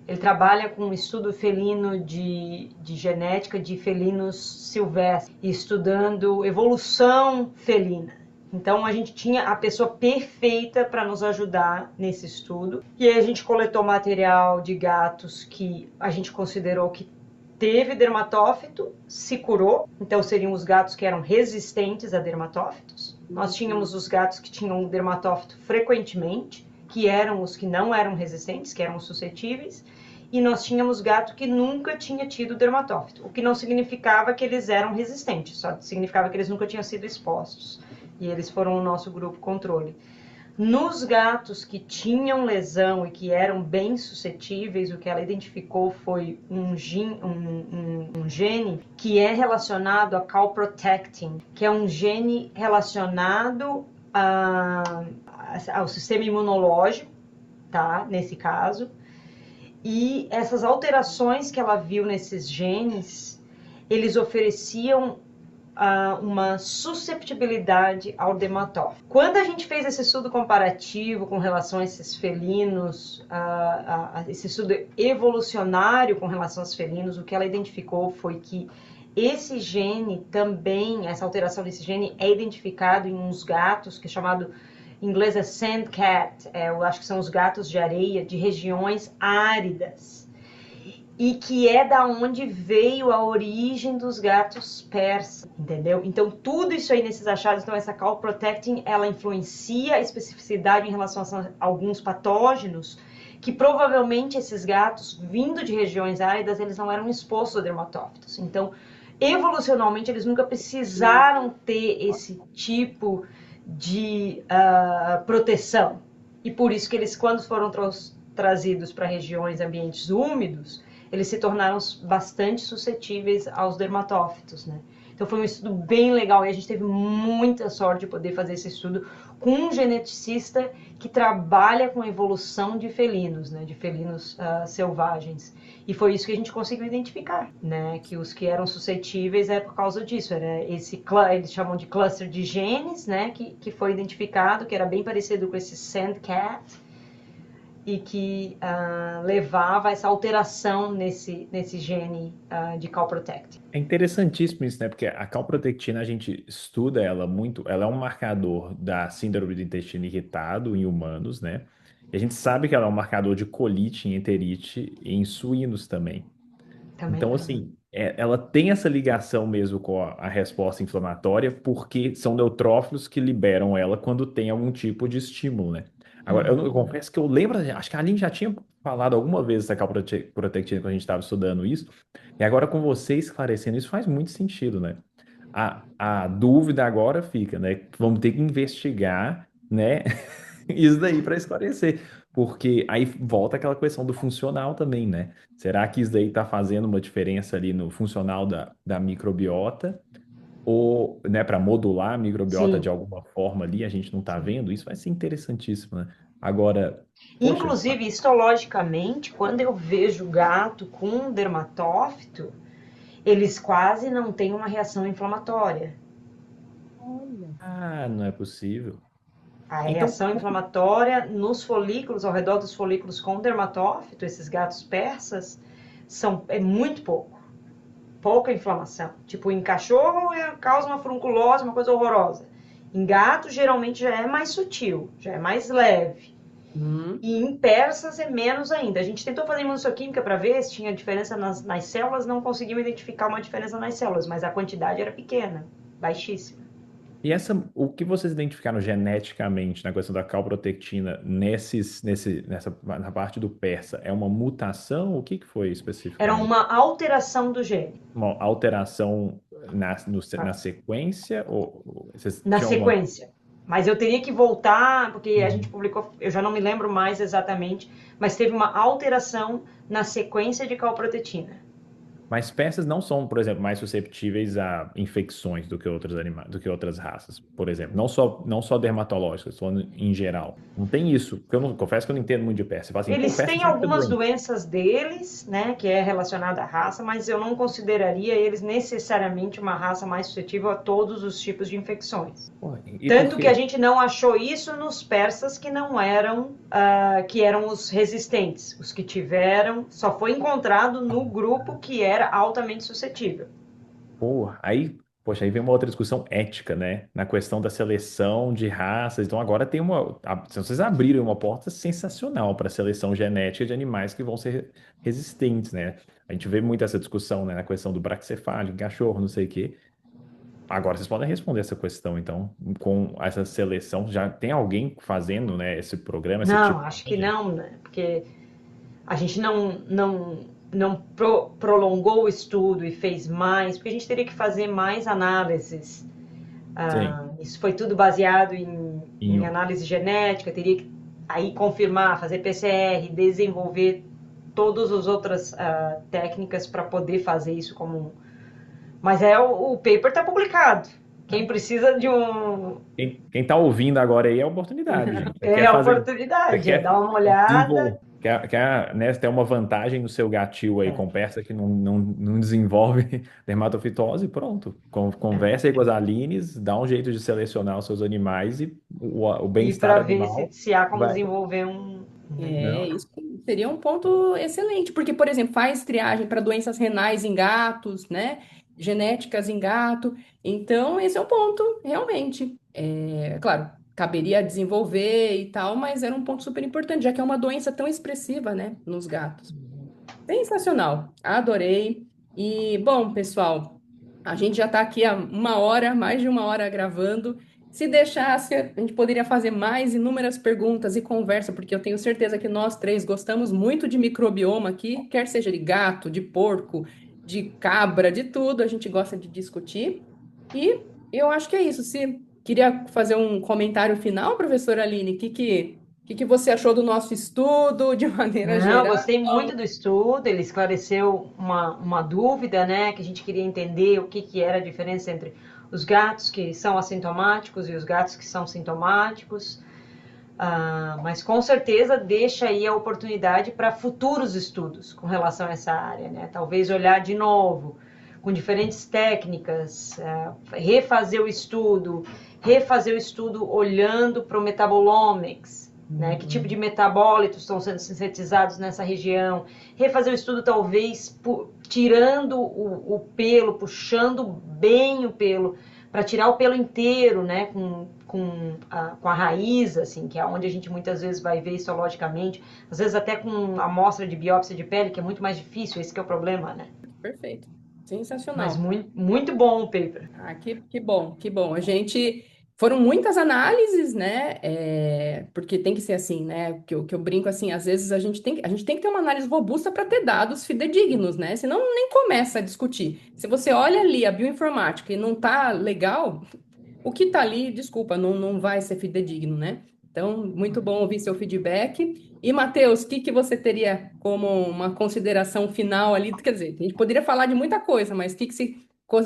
[SPEAKER 3] Ele trabalha com um estudo felino de genética de felinos silvestres, estudando evolução felina. Então, a gente tinha a pessoa perfeita para nos ajudar nesse estudo. E aí a gente coletou material de gatos que a gente considerou que teve dermatófito, se curou. Então, seriam os gatos que eram resistentes a dermatófitos. Nós tínhamos os gatos que tinham dermatófito frequentemente, que eram os que não eram resistentes, que eram suscetíveis. E nós tínhamos gato que nunca tinha tido dermatófito, o que não significava que eles eram resistentes, só significava que eles nunca tinham sido expostos. E eles foram o nosso grupo controle. Nos gatos que tinham lesão e que eram bem suscetíveis, o que ela identificou foi um gene que é relacionado a calprotectin, que é um gene relacionado ao sistema imunológico, tá? Nesse caso. E essas alterações que ela viu nesses genes, eles ofereciam uma susceptibilidade ao dermatófito. Quando a gente fez esse estudo comparativo com relação a esses felinos, esse estudo evolucionário com relação aos felinos, o que ela identificou foi que esse gene também, essa alteração desse gene é identificado em uns gatos que é chamado em inglês é sand cat, eu acho que são os gatos de areia de regiões áridas. E que é da onde veio a origem dos gatos persas, entendeu? Então, tudo isso aí nesses achados, então essa calprotectin, ela influencia a especificidade em relação a alguns patógenos, que provavelmente esses gatos, vindo de regiões áridas, eles não eram expostos a dermatófitos. Então, evolucionalmente, eles nunca precisaram ter esse tipo de proteção. E por isso que eles, quando foram trazidos para regiões, ambientes úmidos, eles se tornaram bastante suscetíveis aos dermatófitos, né? Então foi um estudo bem legal e a gente teve muita sorte de poder fazer esse estudo com um geneticista que trabalha com evolução de felinos, né, de felinos selvagens. E foi isso que a gente conseguiu identificar, né, que os que eram suscetíveis é por causa disso, era eles chamam de cluster de genes, né, que foi identificado, que era bem parecido com esse SANDCAT, e que levava a essa alteração nesse gene de calprotectin.
[SPEAKER 2] É interessantíssimo isso, né? Porque a calprotectina, a gente estuda ela muito, ela é um marcador da síndrome do intestino irritado em humanos, né? E a gente sabe que ela é um marcador de colite em enterite em suínos também.
[SPEAKER 3] Também.
[SPEAKER 2] Então, assim, ela tem essa ligação mesmo com a resposta inflamatória, porque são neutrófilos que liberam ela quando tem algum tipo de estímulo, né? Agora, eu confesso que eu lembro, acho que a Aline já tinha falado alguma vez da calprotectina quando a gente estava estudando isso, e agora com você esclarecendo isso faz muito sentido, né? A dúvida agora fica, né? Vamos ter que investigar, né? Isso daí para esclarecer. Porque aí volta aquela questão do funcional também, né? Será que isso daí está fazendo uma diferença ali no funcional da microbiota? Ou, né, para modular a microbiota de
[SPEAKER 3] Sim.
[SPEAKER 2] alguma forma ali, a gente não está vendo? Isso vai ser interessantíssimo, né? Agora, poxa,
[SPEAKER 3] Inclusive, histologicamente, quando eu vejo gato com dermatófito, eles quase não têm uma reação inflamatória.
[SPEAKER 2] não é possível.
[SPEAKER 3] A
[SPEAKER 2] Então,
[SPEAKER 3] reação inflamatória nos folículos, ao redor dos folículos com dermatófito, esses gatos persas, é muito pouco. Pouca inflamação. Tipo, em cachorro causa uma furunculose, uma coisa horrorosa. Em gato, geralmente já é mais sutil, já é mais leve. E em persas é menos ainda. A gente tentou fazer imunossoquímica para ver se tinha diferença nas células, não conseguimos identificar uma diferença nas células, mas a quantidade era pequena, baixíssima.
[SPEAKER 2] e o que vocês identificaram geneticamente na questão da calprotectina na parte do persa, é uma mutação? O que foi
[SPEAKER 3] Era
[SPEAKER 2] especificamente?
[SPEAKER 3] uma alteração do gene.
[SPEAKER 2] Uma alteração na sequência? Ou vocês
[SPEAKER 3] Na
[SPEAKER 2] tinham alguma...
[SPEAKER 3] sequência. Mas eu teria que voltar, porque a gente
[SPEAKER 2] Uhum.
[SPEAKER 3] publicou, eu já não me lembro mais exatamente, mas teve uma alteração na sequência de calprotectina.
[SPEAKER 2] Mas persas não são, por exemplo, mais susceptíveis a infecções do que outros animais, do que outras raças, por exemplo. Não só dermatológicas, falando em geral. Não tem isso. Porque confesso que eu não entendo muito de persa. Você fala assim, pô,
[SPEAKER 3] Eles
[SPEAKER 2] persa
[SPEAKER 3] têm
[SPEAKER 2] sempre fica
[SPEAKER 3] algumas
[SPEAKER 2] doente.
[SPEAKER 3] doenças deles, né, que é relacionada à raça, mas eu não consideraria eles necessariamente uma raça mais suscetível a todos os tipos de infecções.
[SPEAKER 2] Pô, e por
[SPEAKER 3] Tanto que a
[SPEAKER 2] quê?
[SPEAKER 3] gente não achou isso nos persas que não eram, que eram os resistentes. Os que tiveram, só foi encontrado no grupo que era altamente suscetível.
[SPEAKER 2] Pô, poxa, aí vem uma outra discussão ética, né? Na questão da seleção de raças. Então agora tem vocês abriram uma porta sensacional para a seleção genética de animais que vão ser resistentes, né? A gente vê muito essa discussão, né? Na questão do braquicefálico, cachorro, não sei o quê. Agora vocês podem responder essa questão, então, com essa seleção, já tem alguém fazendo, né, esse programa, esse
[SPEAKER 3] Não,
[SPEAKER 2] tipo
[SPEAKER 3] acho que
[SPEAKER 2] de...
[SPEAKER 3] não, né? Porque a gente não prolongou o estudo e fez mais, porque a gente teria que fazer mais análises.
[SPEAKER 2] Sim,
[SPEAKER 3] Isso foi tudo baseado em
[SPEAKER 2] em-
[SPEAKER 3] análise genética, teria que aí confirmar, fazer PCR, desenvolver todas as outras técnicas para poder fazer isso como. Mas o paper está publicado. Quem precisa de um.
[SPEAKER 2] quem tá ouvindo agora aí é a oportunidade, gente.
[SPEAKER 3] É
[SPEAKER 2] Quer
[SPEAKER 3] a
[SPEAKER 2] fazer, você
[SPEAKER 3] oportunidade, é
[SPEAKER 2] quer
[SPEAKER 3] dar uma olhada.
[SPEAKER 2] né, ter uma vantagem no seu gatil aí
[SPEAKER 3] É,
[SPEAKER 2] com persa que não desenvolve dermatofitose, pronto. Conversa aí com as Alines, dá um jeito de selecionar os seus animais e o
[SPEAKER 3] e
[SPEAKER 2] bem-estar
[SPEAKER 3] para ver
[SPEAKER 2] animal
[SPEAKER 3] se há como
[SPEAKER 2] vai.
[SPEAKER 3] desenvolver um.
[SPEAKER 1] É,
[SPEAKER 2] Não,
[SPEAKER 1] isso seria um ponto excelente, porque, por exemplo, faz triagem para doenças renais em gatos, né? Genéticas em gato. Então, esse é um ponto, realmente. Claro, caberia desenvolver e tal, mas era um ponto super importante, já que é uma doença tão expressiva, né, nos gatos. Sensacional, adorei. E, bom, pessoal, a gente já está aqui há uma hora, mais de uma hora gravando. Se deixasse, a gente poderia fazer mais inúmeras perguntas e conversa, porque eu tenho certeza que nós três gostamos muito de microbioma aqui, quer seja de gato, de porco, de cabra, de tudo, a gente gosta de discutir. E eu acho que é isso. Se queria fazer um comentário final, professora Aline, o que você achou do nosso estudo, de maneira
[SPEAKER 3] Não,
[SPEAKER 1] geral?
[SPEAKER 3] gostei muito do estudo, ele esclareceu uma dúvida, né, que a gente queria entender o que era a diferença entre os gatos que são assintomáticos e os gatos que são sintomáticos. Mas com certeza deixa aí a oportunidade para futuros estudos com relação a essa área, né? Talvez olhar de novo, com diferentes técnicas, refazer o estudo olhando para o metabolomics, né? Que tipo de metabólitos estão sendo sintetizados nessa região, refazer o estudo talvez tirando o pelo, puxando bem o pelo, para tirar o pelo inteiro, né, com a raiz, assim, que é onde a gente muitas vezes vai ver histologicamente, às vezes até com amostra de biópsia de pele, que é muito mais difícil, esse que é o problema, né?
[SPEAKER 1] Perfeito.
[SPEAKER 3] Mas
[SPEAKER 1] Sensacional.
[SPEAKER 3] muito bom o paper.
[SPEAKER 1] Que bom, que bom. Foram muitas análises, né? Porque tem que ser assim, né? Que eu brinco assim, às vezes a gente tem que ter uma análise robusta para ter dados fidedignos, né? Senão nem começa a discutir. Se você olha ali a bioinformática e não tá legal, o que tá ali, desculpa, não vai ser fidedigno, né? Então, muito bom ouvir seu feedback. E, Matheus, o que você teria como uma consideração final ali? Quer dizer, a gente poderia falar de muita coisa, mas o que você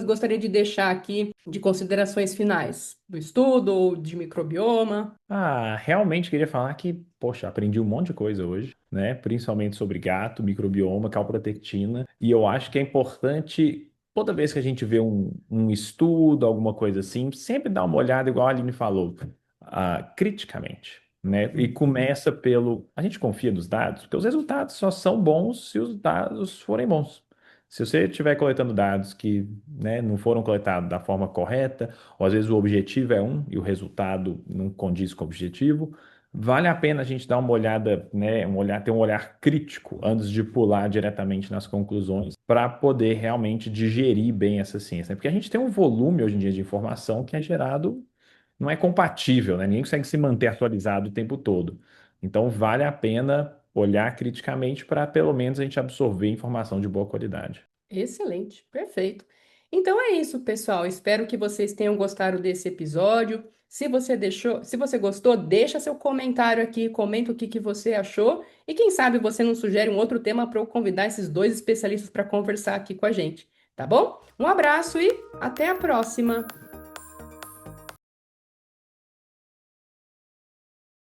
[SPEAKER 1] gostaria de deixar aqui de considerações finais? Do estudo, ou de microbioma?
[SPEAKER 2] Realmente queria falar que, poxa, aprendi um monte de coisa hoje, né? Principalmente sobre gato, microbioma, calprotectina. E eu acho que é importante, toda vez que a gente vê um estudo, alguma coisa assim, sempre dar uma olhada, igual a Aline falou, criticamente, né? E começa pelo. A gente confia nos dados, porque os resultados só são bons se os dados forem bons. Se você estiver coletando dados que, né, não foram coletados da forma correta, ou às vezes o objetivo é um e o resultado não condiz com o objetivo, vale a pena a gente dar uma olhada, né, ter um olhar crítico antes de pular diretamente nas conclusões, para poder realmente digerir bem essa ciência, né? Porque a gente tem um volume hoje em dia de informação que é gerado, não é compatível, né? Ninguém consegue se manter atualizado o tempo todo. Então vale a pena olhar criticamente para pelo menos a gente absorver informação de boa qualidade.
[SPEAKER 1] Excelente, perfeito. Então é isso, pessoal. Espero que vocês tenham gostado desse episódio. Se você gostou, deixa seu comentário aqui, comenta o que você achou e quem sabe você não sugere um outro tema para eu convidar esses dois especialistas para conversar aqui com a gente, tá bom? Um abraço e até a próxima.